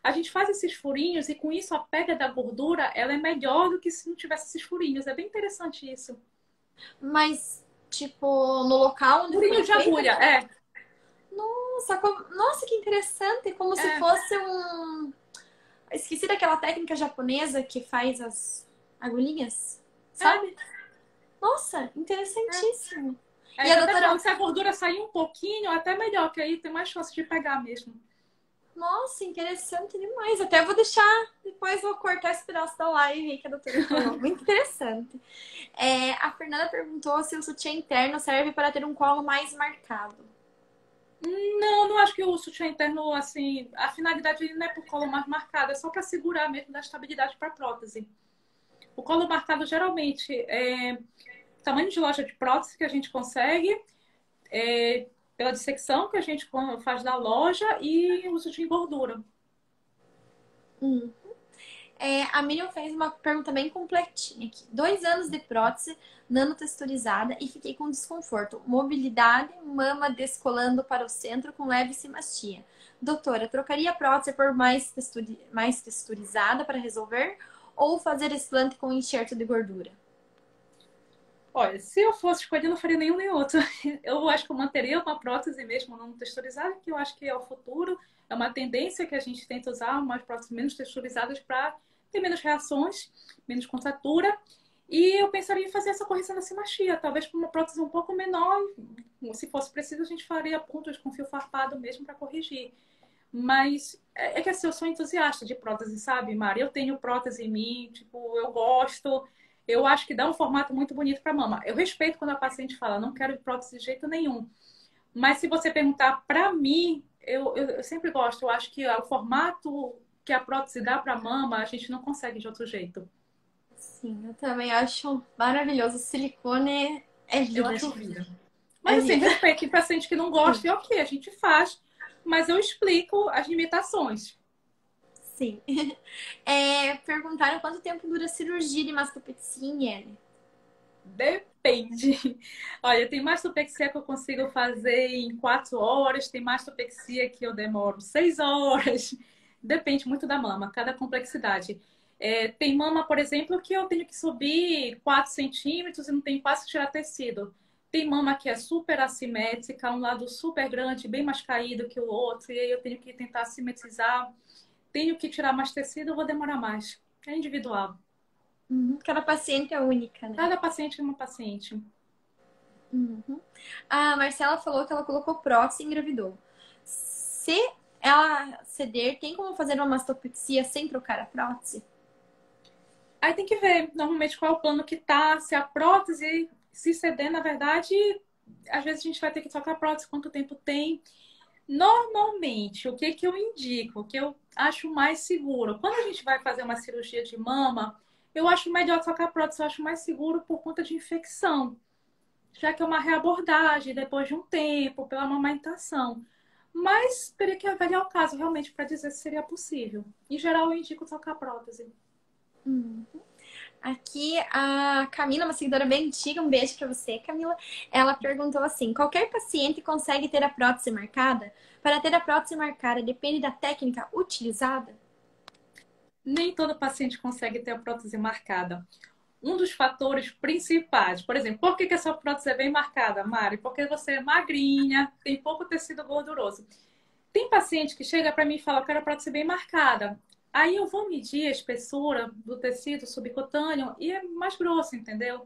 A gente faz esses furinhos e com isso a pega da gordura ela é melhor do que se não tivesse esses furinhos. É bem interessante isso. Mas, tipo, no local onde Furinho foi de feita. agulha, é. Nossa, que interessante! Como se É, fosse um. Esqueci daquela técnica japonesa que faz as agulhinhas, é, sabe? Nossa, interessantíssimo. é. E Eles a até falam doutora. que se a gordura sair um pouquinho, até melhor, que aí tem mais chance de pegar mesmo. Nossa, interessante demais. Até vou deixar, depois vou cortar esse pedaço da live aí que a doutora falou. Muito interessante. A Fernanda perguntou se o sutiã interno serve para ter um colo mais marcado. Não, não acho que o sutiã interno, assim, a finalidade não é por colo mais marcado, é só para segurar mesmo da estabilidade para a prótese. O colo marcado geralmente é tamanho de loja de prótese que a gente consegue, pela dissecção que a gente faz da loja e uso de gordura. Hum. A Miriam fez uma pergunta bem completinha aqui. 2 anos de prótese nanotexturizada e fiquei com desconforto. Mobilidade, mama descolando para o centro com leve simastia. Doutora, trocaria a prótese por mais texturizada para resolver? Ou fazer explante com enxerto de gordura? Olha, se eu fosse escolher, eu não faria nenhum nem outro. Eu acho que eu manteria uma prótese mesmo não texturizada, que eu acho que é o futuro. É uma tendência que a gente tenta usar umas próteses menos texturizadas para ter menos reações, menos contratura. E eu pensaria em fazer essa correção da simetria, talvez com uma prótese um pouco menor. Se fosse preciso, a gente faria pontos com fio farpado mesmo para corrigir. Mas é que assim, eu sou entusiasta de prótese, sabe, Mari? Eu tenho prótese em mim, tipo, eu gosto. Eu acho que dá um formato muito bonito para mama. Eu respeito quando a paciente fala, não quero prótese de jeito nenhum. Mas se você perguntar para mim, eu sempre gosto. Eu acho que o formato que a prótese dá para mama, a gente não consegue de outro jeito. Sim, eu também acho maravilhoso. Silicone é Eu vida, acho gente. vida. É Mas assim, vida. respeito. Tem paciente que não gosta, Sim. e ok, a gente faz. Mas eu explico as limitações. Sim. Perguntaram quanto tempo dura a cirurgia de mastopexia em L. Depende. Olha, tem mastopexia que eu consigo fazer em 4 horas, tem mastopexia que eu demoro 6 horas. Depende muito da mama, cada complexidade. Tem mama, por exemplo, que eu tenho que subir 4 centímetros e não tenho quase que tirar tecido. Tem mama que é super assimétrica, um lado super grande, bem mais caído que o outro, e aí eu tenho que tentar simetrizar. Tenho que tirar mais tecido, eu vou demorar mais. É individual. Uhum. Cada paciente é única, né? Cada paciente é uma paciente. Uhum. A Marcela falou que ela colocou prótese e engravidou. Se ela ceder, tem como fazer uma mastopexia sem trocar a prótese? Aí tem que ver, normalmente, qual é o plano que tá, se a prótese se ceder, na verdade, às vezes a gente vai ter que trocar a prótese, quanto tempo tem. Normalmente, o que que eu indico, o que eu acho mais seguro? Quando a gente vai fazer uma cirurgia de mama, eu acho melhor trocar a prótese, eu acho mais seguro por conta de infecção, já que é uma reabordagem depois de um tempo, pela amamentação. Mas teria que avaliar o caso realmente para dizer se seria possível. Em geral, eu indico trocar a prótese. Uhum. Aqui a Camila, uma seguidora bem antiga, um beijo pra você, Camila. Ela perguntou assim: qualquer paciente consegue ter a prótese marcada? Para ter a prótese marcada, depende da técnica utilizada? Nem todo paciente consegue ter a prótese marcada. Um dos fatores principais, por exemplo, por que que essa prótese é bem marcada, Mari? Porque você é magrinha, tem pouco tecido gorduroso. Tem paciente que chega para mim e fala, eu quero a prótese bem marcada. Aí eu vou medir a espessura do tecido subcutâneo e é mais grosso, entendeu?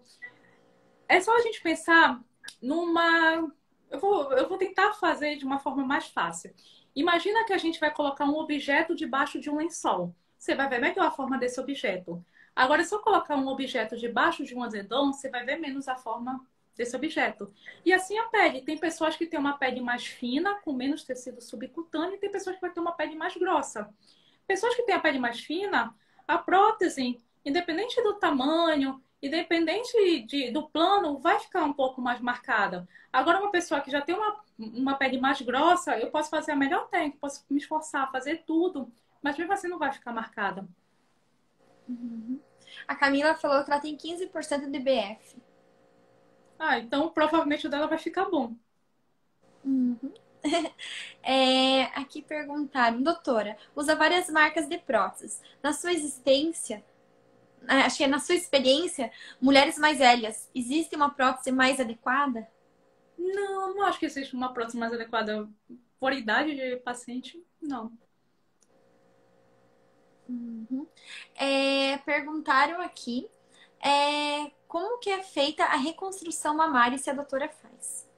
É só a gente pensar numa. Eu vou tentar fazer de uma forma mais fácil. Imagina que a gente vai colocar um objeto debaixo de um lençol. Você vai ver melhor a forma desse objeto. Agora, se eu colocar um objeto debaixo de um edredom, você vai ver menos a forma desse objeto. E assim a pele. Tem pessoas que têm uma pele mais fina, com menos tecido subcutâneo, e tem pessoas que vão ter uma pele mais grossa. Pessoas que têm a pele mais fina, a prótese, independente do tamanho, independente do plano, vai ficar um pouco mais marcada. Agora, uma pessoa que já tem uma pele mais grossa, eu posso fazer a melhor técnica, posso me esforçar, fazer tudo, mas mesmo assim não vai ficar marcada. A Camila falou que ela tem 15% de BF. Ah, então provavelmente o dela vai ficar bom. Aqui perguntaram, doutora, usa várias marcas de próteses. Na sua existência, acho que é na sua experiência, mulheres mais velhas, existe uma prótese mais adequada? Não, não acho que existe uma prótese mais adequada por idade de paciente, não. Perguntaram aqui como que é feita a reconstrução mamária se a doutora faz.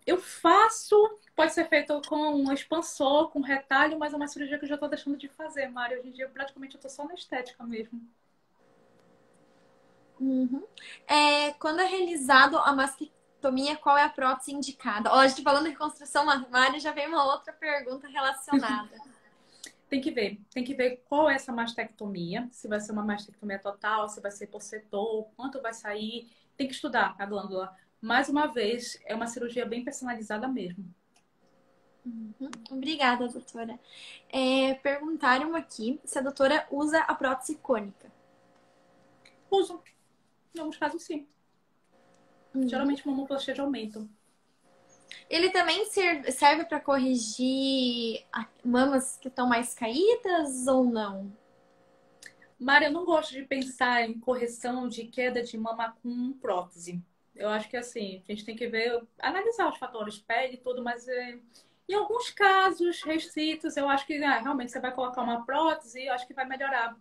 Eu faço, pode ser feito com um expansor, com retalho, mas é uma cirurgia que eu já estou deixando de fazer, Mari. Hoje em dia, praticamente, eu estou só na estética mesmo. Quando é realizado a mastectomia, qual é a prótese indicada? Ó, a gente falando de reconstrução mamária, já veio uma outra pergunta relacionada. Tem que ver qual é essa mastectomia, se vai ser uma mastectomia total, se vai ser por setor, quanto vai sair. Tem que estudar a glândula. Mais uma vez, é uma cirurgia bem personalizada mesmo. Obrigada, doutora. Perguntaram aqui se a doutora usa a prótese cônica. Uso. Em alguns casos, sim. Geralmente, mamoplastia de aumento. Ele também serve para corrigir mamas que estão mais caídas ou não? Mari, eu não gosto de pensar em correção de queda de mama com prótese. Eu acho que assim, a gente tem que ver, analisar os fatores pele e tudo, mas em alguns casos restritos, eu acho que realmente você vai colocar uma prótese, eu acho que vai melhorar.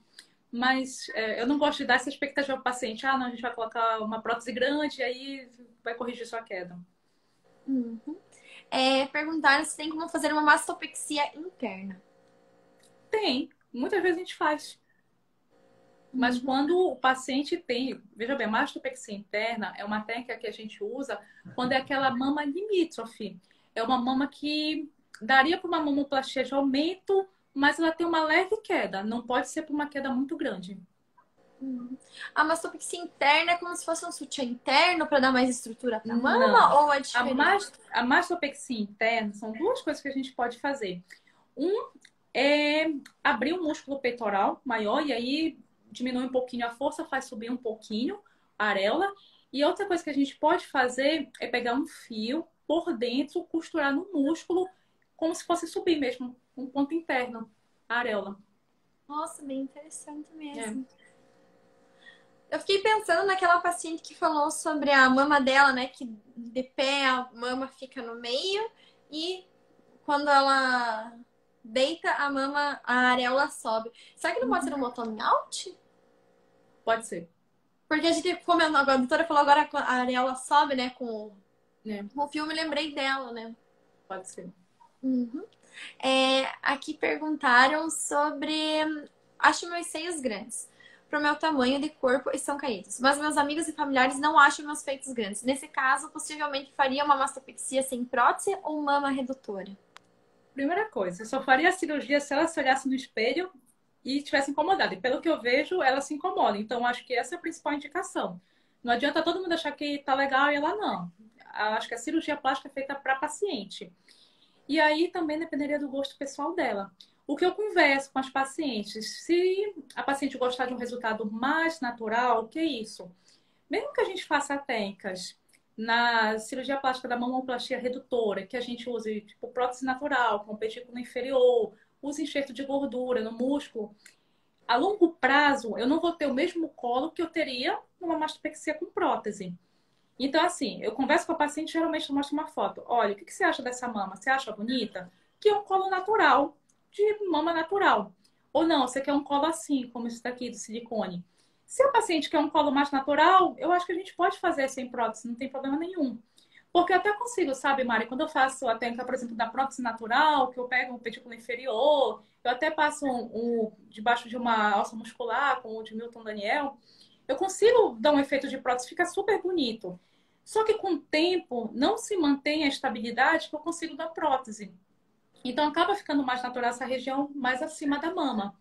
Mas eu não gosto de dar essa expectativa ao paciente. Ah, não, a gente vai colocar uma prótese grande e aí vai corrigir sua queda. Perguntaram se tem como fazer uma mastopexia interna. Tem, muitas vezes a gente faz. Mas quando o paciente tem, veja bem, mastopexia interna é uma técnica que a gente usa quando é aquela mama limítrofe. É uma mama que daria para uma mamoplastia de aumento, mas ela tem uma leve queda. Não pode ser para uma queda muito grande. A mastopexia interna é como se fosse um sutiã interno para dar mais estrutura para a Não. mama ou é diferente? A mastopexia interna são duas coisas que a gente pode fazer. Um é abrir o músculo peitoral maior e aí diminui um pouquinho a força, faz subir um pouquinho a areola. E outra coisa que a gente pode fazer é pegar um fio por dentro, costurar no músculo, como se fosse subir mesmo, um ponto interno, a areola. Nossa, bem interessante É. mesmo. Eu fiquei pensando naquela paciente que falou sobre a mama dela, né? Que de pé a mama fica no meio e quando ela deita a mama, a areola sobe. Será que não pode ser um bottom out? Pode ser. Porque a gente comentou agora, a doutora falou agora que a areola sobe, né? É, Com o filme, lembrei dela, né? pode ser. Aqui perguntaram sobre. Acho meus seios grandes. Pro meu tamanho de corpo estão caídos. Mas meus amigos e familiares não acham meus peitos grandes. Nesse caso, possivelmente faria uma mastopexia sem prótese ou mama redutora? Primeira coisa, eu só faria a cirurgia se ela se olhasse no espelho e estivesse incomodada. E pelo que eu vejo, ela se incomoda. Então, acho que essa é a principal indicação. Não adianta todo mundo achar que tá legal e ela não. Acho que a cirurgia plástica é feita para paciente. E aí também dependeria do gosto pessoal dela. o que eu converso com as pacientes. Se a paciente gostar de um resultado mais natural, o que é isso? Mesmo que a gente faça técnicas na cirurgia plástica da mamoplastia redutora, que a gente use tipo prótese natural, com pedículo inferior, use enxerto de gordura no músculo, a longo prazo eu não vou ter o mesmo colo que eu teria numa mastopexia com prótese. Então, assim, eu converso com a paciente, geralmente eu mostro uma foto. Olha, o que você acha dessa mama? Você acha bonita? Que é um colo natural, de mama natural. Ou não, você quer um colo assim, como esse daqui, do silicone. Se a paciente quer um colo mais natural, eu acho que a gente pode fazer sem prótese, não tem problema nenhum. Porque eu até consigo, sabe, Mari? Quando eu faço a técnica, por exemplo, da prótese natural, que eu pego um pedículo inferior, eu até passo debaixo de uma alça muscular, como o de Milton Daniel, eu consigo dar um efeito de prótese, fica super bonito. Só que com o tempo não se mantém a estabilidade que eu consigo da prótese. Então acaba ficando mais natural essa região mais acima da mama.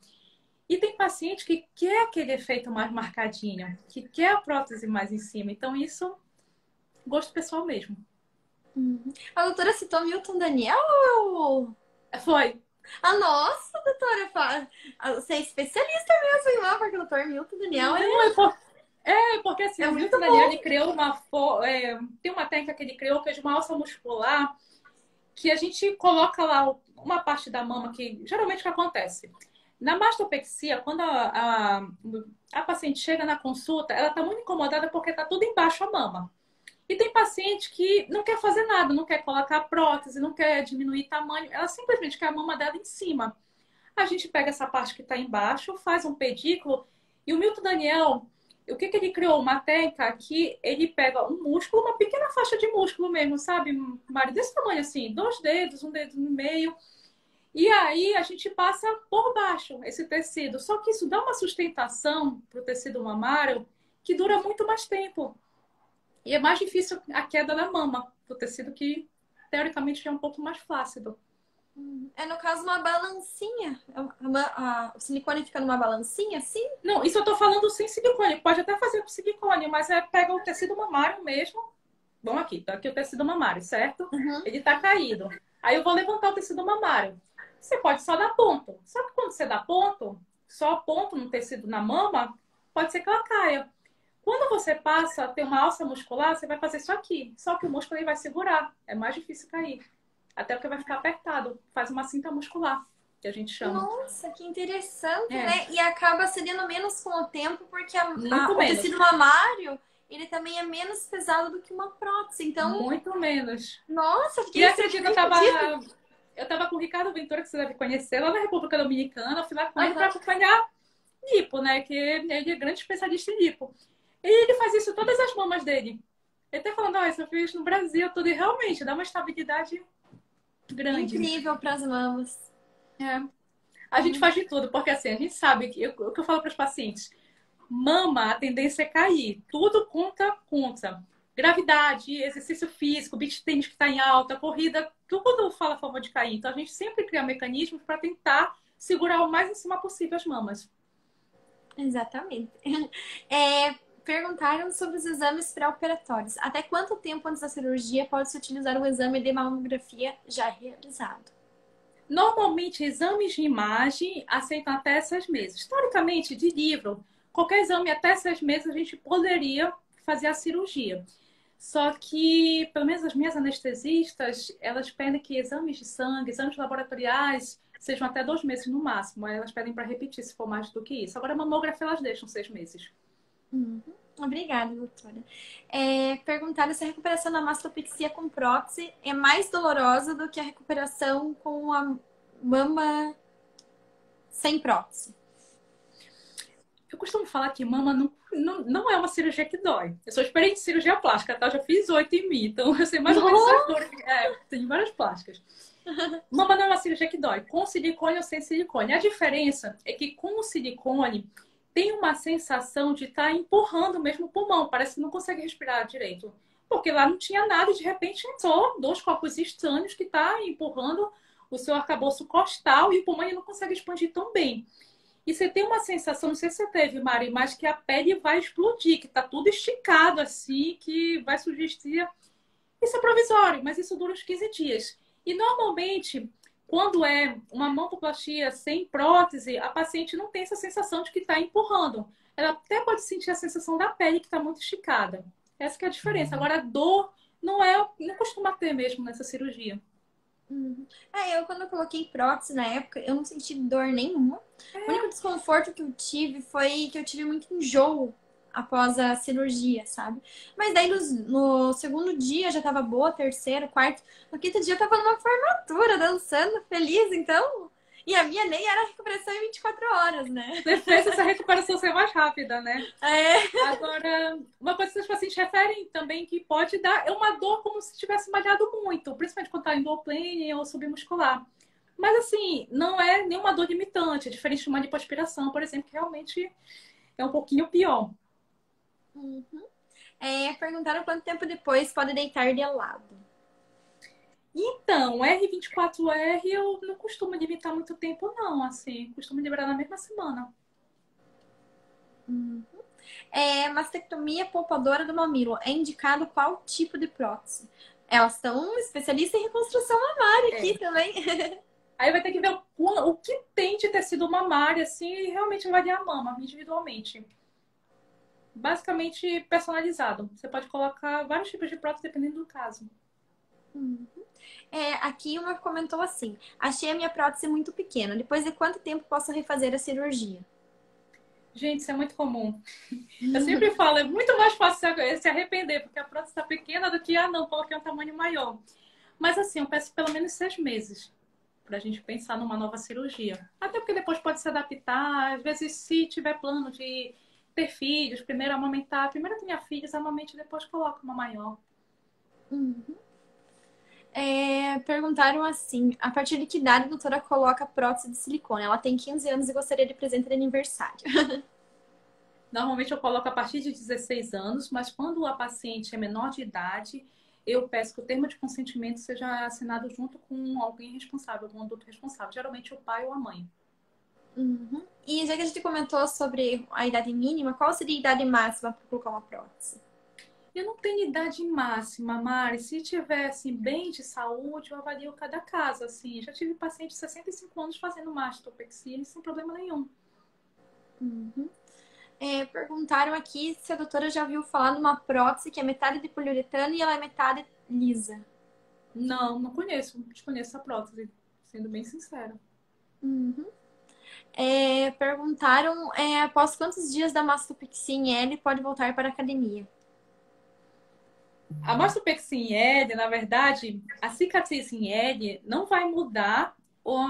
E tem paciente que quer aquele efeito mais marcadinho, que quer a prótese mais em cima. Então isso, gosto pessoal mesmo. A doutora citou Milton Daniel ou... Foi. Ah, nossa, doutora, você é especialista mesmo em mama, porque o doutor Milton Daniel Porque assim, é o muito Milton Daniel, bom. ele criou tem uma técnica que ele criou que é de uma alça muscular, que a gente coloca lá uma parte da mama, que geralmente o que acontece? Na mastopexia, quando a paciente chega na consulta, ela está muito incomodada porque está tudo embaixo a mama. E tem paciente que não quer fazer nada, não quer colocar prótese, não quer diminuir tamanho, ela simplesmente quer a mama dela em cima. A gente pega essa parte que está embaixo, faz um pedículo, e o Milton Daniel, o que ele criou? Uma técnica que ele pega um músculo, uma pequena faixa de músculo mesmo, sabe, Mari? Desse tamanho assim, 2 dedos, um dedo no meio. E aí a gente passa por baixo esse tecido. Só que isso dá uma sustentação para o tecido mamário que dura muito mais tempo. E é mais difícil a queda da mama, do tecido que, teoricamente, é um pouco mais flácido. É, no caso, uma balancinha. O silicone fica numa balancinha, assim? Não, isso eu tô falando sem silicone. Pode até fazer com silicone, mas pega o tecido mamário mesmo. Bom, aqui, tá aqui o tecido mamário, certo? Uhum. Ele tá caído. Aí eu vou levantar o tecido mamário. Você pode só dar ponto. Só que quando você dá ponto, só ponto no tecido na mama, pode ser que ela caia. Quando você passa a ter uma alça muscular, você vai fazer isso aqui. Só que o músculo aí vai segurar. É mais difícil cair. Até porque vai ficar apertado. Faz uma cinta muscular, que a gente chama. Nossa, que interessante, É. né? E acaba cedendo menos com o tempo, porque Muito o menos. tecido mamário, ele também é menos pesado do que uma prótese. Então, Muito menos. nossa, E fiquei acredita, eu tava com o Ricardo Ventura, que você deve conhecer, lá na República Dominicana. Eu fui lá com ele para acompanhar lipo, né? Que ele é grande especialista em lipo. E ele faz isso todas as mamas dele. Ele até falando, isso eu fiz no Brasil, tudo. E realmente dá uma estabilidade grande. Incrível para as mamas. É. A gente faz de tudo, porque assim, a gente sabe que o que eu falo para os pacientes, mama, a tendência é cair. Tudo conta. Gravidade, exercício físico, beach tennis que está em alta, corrida, tudo fala a favor de cair. Então a gente sempre cria mecanismos para tentar segurar o mais em cima possível as mamas. Exatamente. Perguntaram sobre os exames pré-operatórios. Até quanto tempo antes da cirurgia pode-se utilizar o exame de mamografia já realizado? Normalmente, exames de imagem aceitam até 6 meses. Historicamente, de livro, qualquer exame até 6 meses a gente poderia fazer a cirurgia. Só que, pelo menos as minhas anestesistas, elas pedem que exames de sangue, exames laboratoriais, sejam até 2 meses no máximo. Aí elas pedem para repetir se for mais do que isso. Agora, a mamografia elas deixam 6 meses. Obrigada, doutora. Perguntaram se a recuperação da mastopexia com prótese é mais dolorosa do que a recuperação com a mama sem prótese. Eu costumo falar que mama não é uma cirurgia que dói. Eu sou experiente em cirurgia plástica, tá? Eu já fiz 8 em mim, então eu sei mais ou menos as dores. Tem várias plásticas. Mama não é uma cirurgia que dói, com silicone ou sem silicone. A diferença é que com o silicone tem uma sensação de estar empurrando mesmo o pulmão. Parece que não consegue respirar direito. Porque lá não tinha nada e de repente entrou 2 corpos estranhos que está empurrando o seu arcabouço costal e o pulmão não consegue expandir tão bem. E você tem uma sensação, não sei se você teve, Mari, mas que a pele vai explodir, que está tudo esticado assim, que vai surgir estria. Isso é provisório, mas isso dura uns 15 dias. E normalmente Quando é uma mamoplastia sem prótese, a paciente não tem essa sensação de que está empurrando. Ela até pode sentir a sensação da pele que está muito esticada. Essa que é a diferença. Agora, a dor não costuma ter mesmo nessa cirurgia. Eu quando eu coloquei prótese na época, eu não senti dor nenhuma. O único desconforto que eu tive foi que eu tive muito enjoo após a cirurgia, sabe? Mas daí no segundo dia já tava boa, terceiro, quarto. No quinto dia eu tava numa formatura, dançando, feliz, então. E a minha nem era recuperação em 24 horas, né? Você fez essa recuperação ser mais rápida, né? É. Agora, uma coisa que os pacientes referem também que pode dar é uma dor como se tivesse malhado muito, principalmente quando está em dor plane ou submuscular. Mas assim, não é nenhuma dor limitante, é diferente de uma lipoaspiração, por exemplo, que realmente é um pouquinho pior. Perguntaram quanto tempo depois pode deitar de lado. Então, R24R eu não costumo limitar muito tempo, não, assim, costumo liberar na mesma semana. Mastectomia poupadora do mamilo. É indicado qual tipo de prótese? Elas estão especialistas em reconstrução mamária aqui também. Aí vai ter que ver o que tem de tecido mamário, assim, e realmente avaliar a mama individualmente. Basicamente personalizado. Você pode colocar vários tipos de prótese dependendo do caso. Aqui uma comentou assim: achei a minha prótese muito pequena. Depois de quanto tempo posso refazer a cirurgia? Gente, isso é muito comum. Eu sempre falo, é muito mais fácil se arrepender, porque a prótese está pequena do que, não, coloquei um tamanho maior. Mas assim, eu peço pelo menos 6 meses para a gente pensar numa nova cirurgia. Até porque depois pode se adaptar. Às vezes, se tiver plano de ter filhos, primeiro amamentar, primeiro tenha filhos, amamente e depois coloca uma maior. Perguntaram assim: a partir de que idade a doutora coloca prótese de silicone? Ela tem 15 anos e gostaria de presente de aniversário. Normalmente eu coloco a partir de 16 anos, mas quando a paciente é menor de idade, eu peço que o termo de consentimento seja assinado junto com alguém responsável, algum adulto responsável, geralmente o pai ou a mãe. E já que a gente comentou sobre a idade mínima, qual seria a idade máxima para colocar uma prótese? Eu não tenho idade máxima, Mari. Se tiver assim, bem de saúde, eu avalio cada caso. Assim, já tive paciente de 65 anos fazendo mastopexia sem problema nenhum. Perguntaram aqui se a doutora já ouviu falar de uma prótese que é metade de poliuretano e ela é metade lisa. Não conheço. Desconheço a prótese, sendo bem sincera. Perguntaram após quantos dias da mastopexia em L pode voltar para a academia? A mastopexia em L, na verdade, a cicatriz em L não vai mudar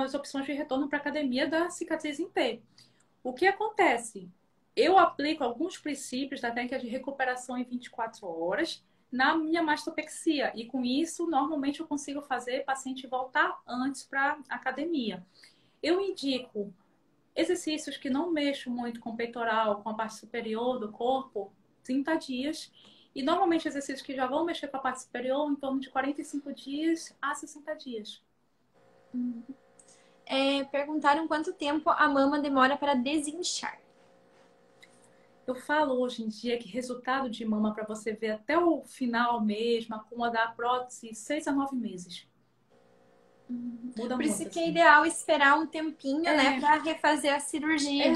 as opções de retorno para a academia da cicatriz em T. O que acontece? Eu aplico alguns princípios da técnica de recuperação em 24 horas na minha mastopexia. E com isso, normalmente eu consigo fazer o paciente voltar antes para a academia. Eu indico exercícios que não mexam muito com o peitoral, com a parte superior do corpo, 30 dias. E normalmente exercícios que já vão mexer com a parte superior em torno de 45 dias a 60 dias. Perguntaram quanto tempo a mama demora para desinchar. Eu falo hoje em dia que resultado de mama para você ver até o final mesmo, acomodar a prótese, 6 a 9 meses. Muda Por muito. isso que é ideal esperar um tempinho, né, para refazer a cirurgia.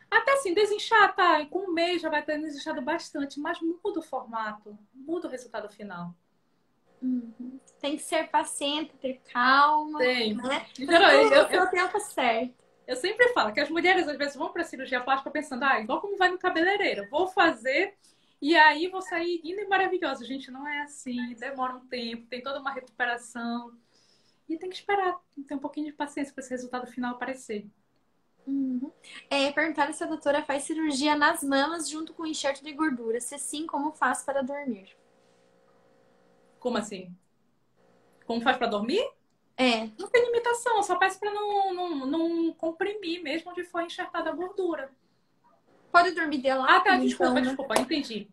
Até assim, desinchar, tá? Com 1 mês já vai ter desinchado bastante, mas muda o formato, muda o resultado final. Tem que ser paciente, ter calma, Tem. né? Eu o tempo certo. Eu sempre falo que as mulheres às vezes vão para cirurgia plástica pensando, igual como vai no cabeleireiro, vou fazer e aí vou sair linda e maravilhosa. Gente, não é assim, demora um tempo, tem toda uma recuperação e tem que esperar, ter um pouquinho de paciência para esse resultado final aparecer. Perguntaram se a doutora faz cirurgia nas mamas junto com enxerto de gordura. Se sim, como faz para dormir? Como assim? Como faz para dormir? É. Não tem limitação, só peço para não comprimir mesmo onde foi enxertada a gordura. Pode dormir de lado? Tá, desculpa, entendi.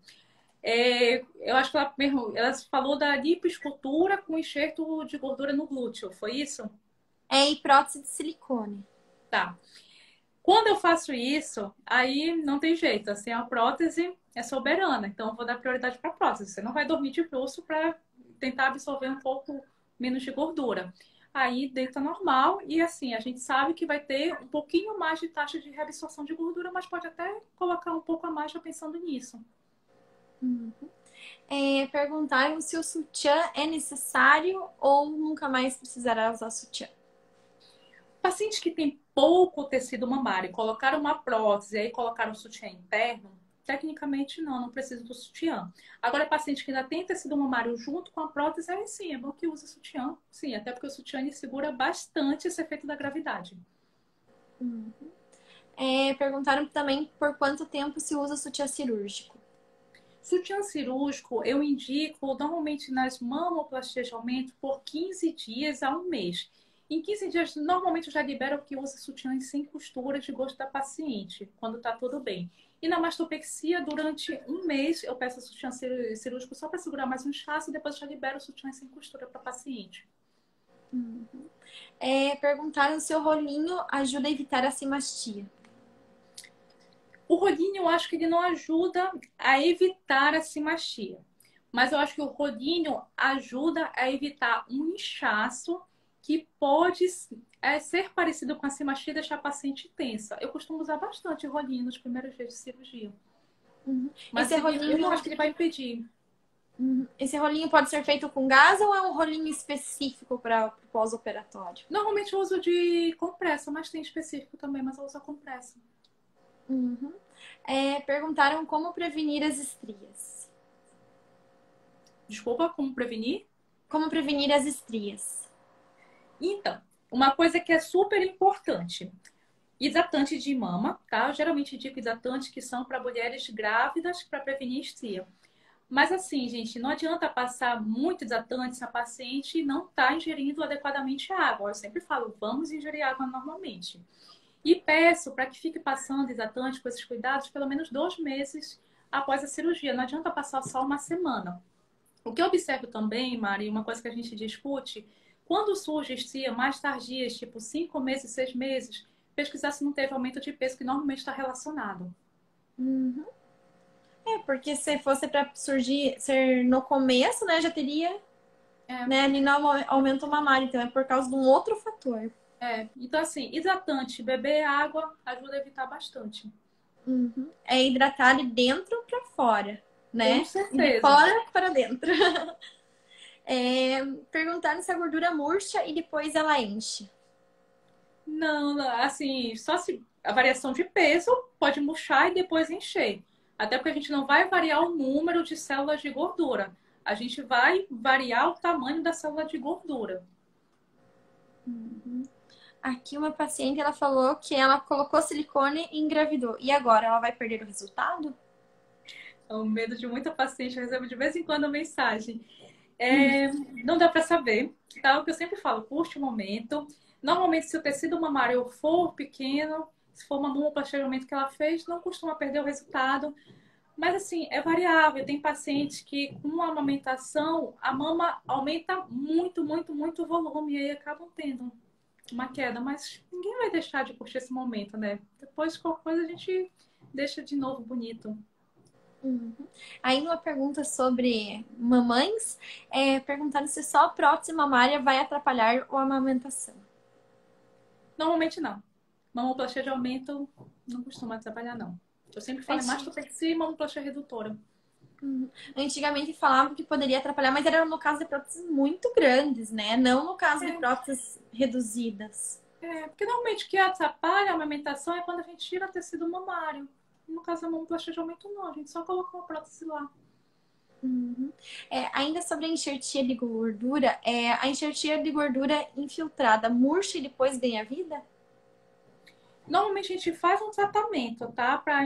Eu acho que ela falou da lipoescultura com enxerto de gordura no glúteo, foi isso? E prótese de silicone. Tá. Quando eu faço isso, aí não tem jeito, assim, a prótese é soberana, então eu vou dar prioridade para a prótese. Você não vai dormir de bruço para tentar absorver um pouco menos de gordura. aí deita normal e assim, a gente sabe que vai ter um pouquinho mais de taxa de reabsorção de gordura, mas pode até colocar um pouco a mais já pensando nisso. Uhum. Perguntaram se o sutiã é necessário ou nunca mais precisará usar sutiã. Pacientes que têm pouco tecido mamário, colocaram uma prótese e aí colocaram um sutiã interno, tecnicamente não precisa do sutiã. Agora, paciente que ainda tem tecido mamário junto com a prótese, aí sim, é bom que use sutiã. Sim, até porque o sutiã ele segura bastante esse efeito da gravidade. Uhum. Perguntaram também por quanto tempo se usa sutiã cirúrgico. Sutiã cirúrgico, eu indico normalmente nas mamoplastias de aumento por 15 dias a um mês. Em 15 dias, normalmente eu já libero que use sutiãs sem costura de gosto da paciente, quando está tudo bem. E na mastopexia, durante um mês, eu peço sutiã cirúrgico só para segurar mais um espaço e depois eu já libero o sutiã sem costura para paciente. Uhum. Perguntaram se o rolinho ajuda a evitar a simastia. O rolinho, eu acho que ele não ajuda a evitar a simastia. Mas eu acho que o rolinho ajuda a evitar um inchaço que pode ser parecido com a simastia e deixar a paciente tensa. Eu costumo usar bastante rolinho nos primeiros dias de cirurgia. Uhum. Mas eu não acho que ele vai impedir. Esse rolinho pode ser feito com gás ou é um rolinho específico para o pós-operatório? Normalmente eu uso de compressa, mas tem específico também, mas eu uso a compressa. Uhum. Perguntaram como prevenir as estrias. Desculpa, como prevenir? Como prevenir as estrias? Então, uma coisa que é super importante. Hidratante de mama, tá? Eu geralmente indico hidratantes que são para mulheres grávidas para prevenir estria. Mas assim, gente, não adianta passar muito hidratante se a paciente não está ingerindo adequadamente água. Eu sempre falo, vamos ingerir água normalmente. E peço para que fique passando hidratante com esses cuidados pelo menos 2 meses após a cirurgia. Não adianta passar só uma semana. O que eu observo também, Mari, uma coisa que a gente discute, quando surge estria mais tardias, tipo 5 meses, 6 meses, pesquisar se não teve aumento de peso, que normalmente está relacionado. Uhum. Porque se fosse para surgir, ser no começo, né, já teria, É, né, ali no aumento mamário. Então é por causa de um outro fator. Então assim, hidratante, beber água ajuda a evitar bastante. Uhum. É hidratar de dentro para fora, Com né? E de certeza. fora para dentro. Perguntaram se a gordura murcha e depois ela enche. Não, assim, só se a variação de peso pode murchar e depois encher. Até porque a gente não vai variar o número de células de gordura. A gente vai variar o tamanho da célula de gordura. Uhum. Aqui uma paciente, ela falou que ela colocou silicone e engravidou. E agora, ela vai perder o resultado? É o medo de muita paciente, eu recebo de vez em quando mensagem. Não dá para saber, tá? O que eu sempre falo, curte o momento. Normalmente, se o tecido mamário for pequeno, se for uma mamoplastia no momento que ela fez, não costuma perder o resultado. Mas assim, é variável. Tem pacientes que com a amamentação, a mama aumenta muito, muito, muito o volume e aí acabam tendo uma queda. Mas ninguém vai deixar de curtir esse momento, né? Depois, qualquer coisa, a gente deixa de novo bonito. Uhum. Aí uma pergunta sobre mamães, perguntando se só a prótese mamária vai atrapalhar a amamentação. Normalmente não. Mamoplastia de aumento não costuma atrapalhar, não. Eu sempre falo em mastopexia e mamoplastia redutora. Uhum. Antigamente falavam que poderia atrapalhar, mas era no caso de próteses muito grandes, né? Não no caso de próteses reduzidas. Porque normalmente o que atrapalha a amamentação é quando a gente tira tecido mamário. No caso da mamoplastia de aumento, não. A gente só coloca uma prótese lá. Uhum. Ainda sobre a enxertia de gordura, a enxertia de gordura infiltrada murcha e depois ganha vida? Normalmente a gente faz um tratamento, tá? Para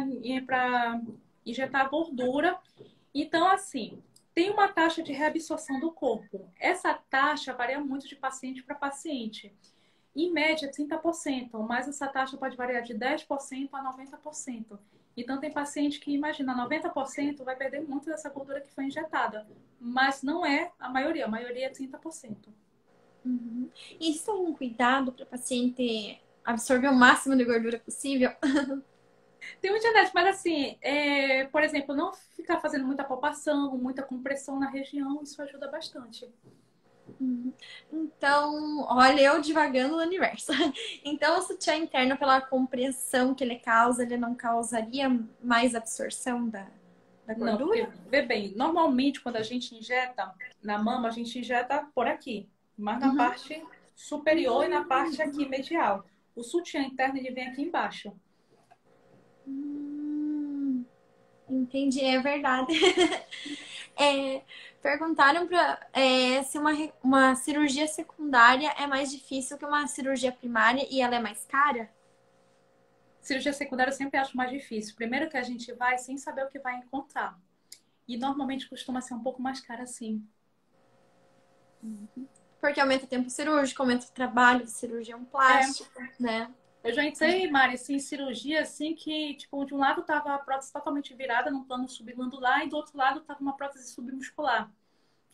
injetar gordura. Então, assim, tem uma taxa de reabsorção do corpo. Essa taxa varia muito de paciente para paciente. Em média, 30%, mas essa taxa pode variar de 10% a 90%. Então, tem paciente que, imagina, 90% vai perder muito dessa gordura que foi injetada. Mas não é a maioria é 30%. Uhum. E isso é um cuidado para o paciente absorver o máximo de gordura possível? Tem muita genética, mas assim, por exemplo, não ficar fazendo muita palpação, muita compressão na região, isso ajuda bastante. Uhum. Então, olha, eu divagando no universo. Então, o sutiã interno, pela compressão que ele causa, ele não causaria mais absorção da Não, porque, gordura? vê bem, normalmente quando a gente injeta na mama, a gente injeta por aqui, mas na Uhum. parte superior e na parte aqui medial. O sutiã interno, ele vem aqui embaixo. Hum, entendi, é verdade. É, perguntaram se uma cirurgia secundária é mais difícil que uma cirurgia primária e ela é mais cara? Cirurgia secundária eu sempre acho mais difícil. Primeiro que a gente vai sem saber o que vai encontrar. E normalmente costuma ser um pouco mais cara, assim. Porque aumenta o tempo cirúrgico, aumenta o trabalho de cirurgião É, plástico, né? eu já entrei, Mari, assim, em cirurgia, assim, que, tipo, de um lado tava a prótese totalmente virada num plano subglandular e do outro lado tava uma prótese submuscular.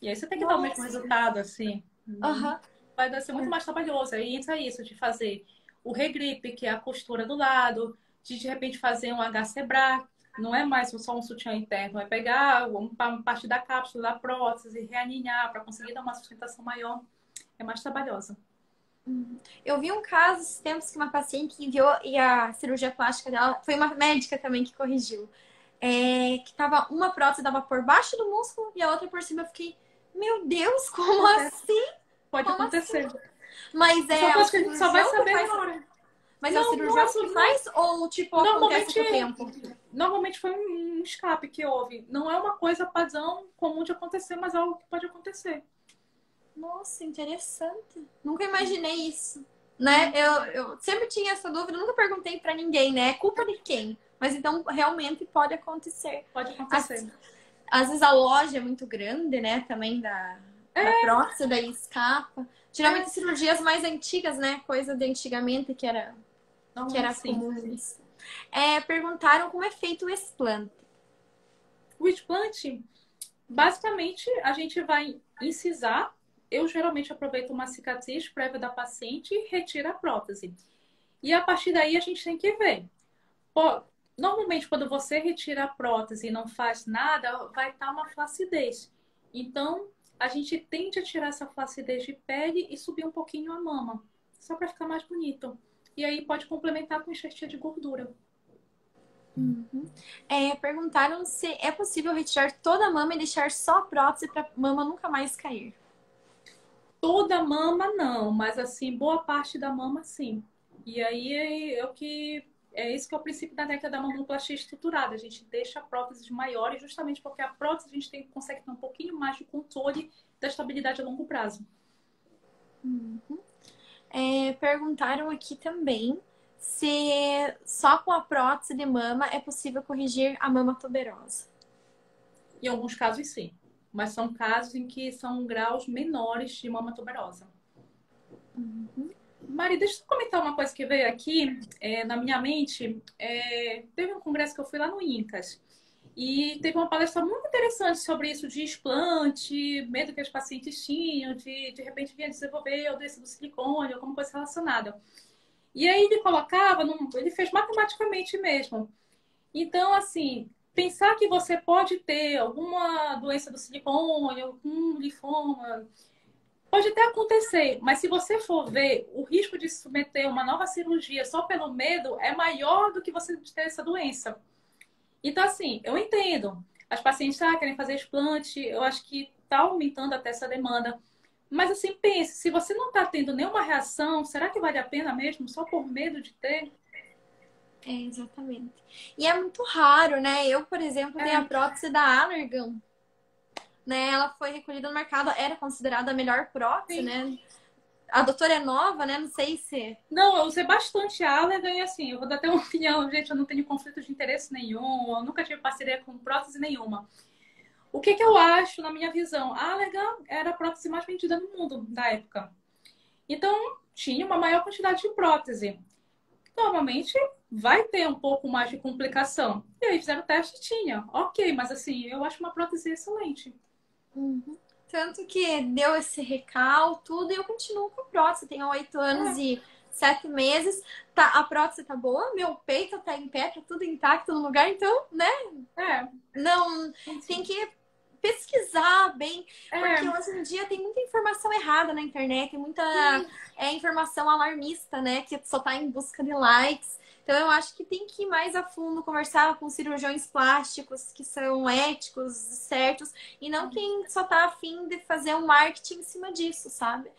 E aí você tem que dar o mesmo Nossa. resultado, assim. Aham. Vai ser muito mais trabalhoso. Aí entra isso, de fazer o regripe, que é a costura do lado, de repente fazer um HC-BRA, não é mais só um sutiã interno, é pegar uma parte da cápsula da prótese, realinhar para conseguir dar uma sustentação maior. É mais trabalhosa. Eu vi um caso esses tempos que uma paciente enviou e a cirurgia plástica dela foi uma médica também que corrigiu. Que tava uma prótese dava por baixo do músculo e a outra por cima. Eu fiquei, meu Deus, como Acontece. assim? Pode Como assim? acontecer. Mas São é o coisas que a gente só vai cirurgião que saber faz. na hora. Mas é o Não, não é cirurgião só, que não. faz ou tipo acontece Normalmente, com o tempo? normalmente foi um escape que houve. Não é uma coisa padrão comum de acontecer, mas é algo que pode acontecer. Nossa, interessante. Nunca imaginei isso, né? Eu sempre tinha essa dúvida, nunca perguntei pra ninguém, né? É culpa de quem? Mas então realmente pode acontecer. Pode Às, acontecer. às vezes a loja é muito grande, né? Também da É, prótese, daí escapa. Geralmente é. cirurgias mais antigas, né? Coisa de antigamente que Normalmente era sim. comum isso. Perguntaram como é feito o explante. O explante, basicamente, a gente vai incisar. Eu geralmente aproveito uma cicatriz prévia da paciente e retiro a prótese. E a partir daí a gente tem que ver. Pô, normalmente, quando você retira a prótese e não faz nada, vai estar uma flacidez. Então, a gente tende a tirar essa flacidez de pele e subir um pouquinho a mama, só para ficar mais bonito. E aí pode complementar com enxertia de gordura. Uhum. Perguntaram se é possível retirar toda a mama e deixar só a prótese para a mama nunca mais cair. Toda a mama não, mas assim, boa parte da mama sim. E aí é o que é isso que é o princípio da técnica da mamoplastia estruturada. A gente deixa próteses maiores justamente porque a prótese a gente consegue ter um pouquinho mais de controle da estabilidade a longo prazo. Uhum. Perguntaram aqui também se só com a prótese de mama é possível corrigir a mama tuberosa. Em alguns casos, sim. Mas são casos em que são graus menores de mama tuberosa. Uhum. Mari, deixa eu comentar uma coisa que veio aqui na minha mente. Teve um congresso que eu fui lá no INCAS. E teve uma palestra muito interessante sobre isso de explante, medo que as pacientes tinham, de repente vinha desenvolver a doença do silicone, alguma coisa relacionada. E aí ele colocava, ele fez matematicamente mesmo. Então, assim, pensar que você pode ter alguma doença do silicone, algum linfoma, pode até acontecer, mas se você for ver, o risco de se submeter a uma nova cirurgia só pelo medo é maior do que você ter essa doença. Então, assim, eu entendo. As pacientes querem fazer explante, eu acho que está aumentando até essa demanda. Mas, assim, pense, se você não está tendo nenhuma reação, será que vale a pena mesmo só por medo de ter? Exatamente. E é muito raro, né? Eu, por exemplo, tenho a É. prótese da Allergan, né? Ela foi recolhida no mercado, era considerada a melhor prótese, Sim. né? A doutora é nova, né? Não sei se. Não, eu usei bastante a Allergan e assim, eu vou dar até uma opinião, gente, eu não tenho conflito de interesse nenhum, eu nunca tive parceria com prótese nenhuma. O que que eu acho, na minha visão? A Allergan era a prótese mais vendida no mundo na época. Então, tinha uma maior quantidade de prótese. Normalmente, vai ter um pouco mais de complicação. E aí, fizeram o teste e tinha. Ok, mas assim, eu acho uma prótese excelente. Uhum. Tanto que deu esse recal, tudo, e eu continuo com a prótese. Tenho 8 anos É, e 7 meses. Tá, a prótese tá boa, meu peito tá em pé, tá tudo intacto no lugar, então, né? é. Não tem Sim. que pesquisar bem, porque É, hoje em dia tem muita informação errada na internet, tem muita informação alarmista, né, que só tá em busca de likes. Então eu acho que tem que ir mais a fundo, conversar com cirurgiões plásticos que são éticos, certos, e não quem só tá afim de fazer um marketing em cima disso, sabe?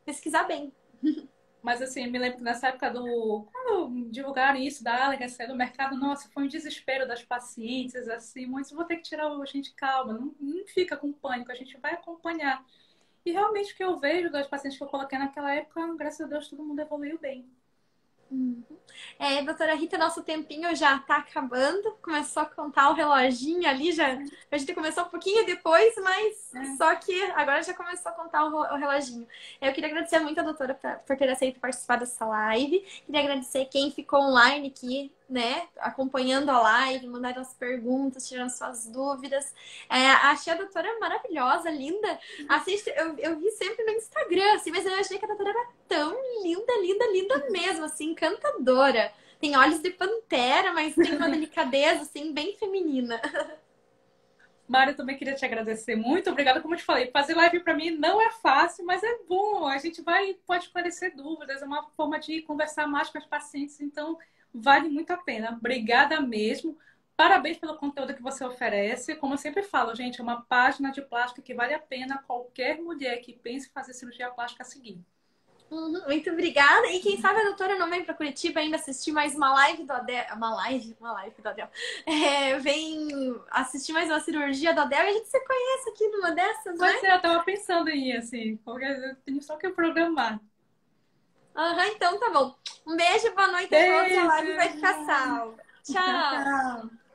Pesquisar bem. mas assim, me lembro que nessa época quando divulgaram isso da Alex do mercado, nossa, foi um desespero das pacientes, assim, muitos vou ter que tirar o gente, calma, não fica com pânico, a gente vai acompanhar. E realmente o que eu vejo das pacientes que eu coloquei naquela época, graças a Deus, todo mundo evoluiu bem. Uhum. Doutora Rita, nosso tempinho já tá acabando. Começou a contar o reloginho ali, já. A gente começou um pouquinho depois, mas só que agora já começou a contar o reloginho. Eu queria agradecer muito a doutora por ter aceito participar dessa live. Queria agradecer quem ficou online aqui, né, acompanhando a live, mandando as perguntas, tirando suas dúvidas. Achei a doutora maravilhosa, linda. Assiste, eu vi sempre no Instagram, assim, mas eu achei que a doutora era tão linda, linda, linda mesmo, assim, encantadora. Tem olhos de pantera, mas tem uma delicadeza, assim, bem feminina. Mário, eu também queria te agradecer muito. Obrigada, como eu te falei. Fazer live para mim não é fácil, mas é bom. A gente pode esclarecer dúvidas, é uma forma de conversar mais com as pacientes, então vale muito a pena. Obrigada mesmo. Parabéns pelo conteúdo que você oferece. Como eu sempre falo, gente, é uma página de plástica que vale a pena qualquer mulher que pense em fazer cirurgia plástica seguir. Muito obrigada. E quem sabe a doutora não vem para Curitiba ainda assistir mais uma live do Adel. Uma live do Adel. Vem assistir mais uma cirurgia do Adel e a gente se conhece aqui numa dessas, né? Mas eu tava pensando em ir, assim, porque eu tenho só que programar. Então tá bom. Um beijo, boa noite a todos. A live vai ficar salva. Tchau, Tchau. tchau.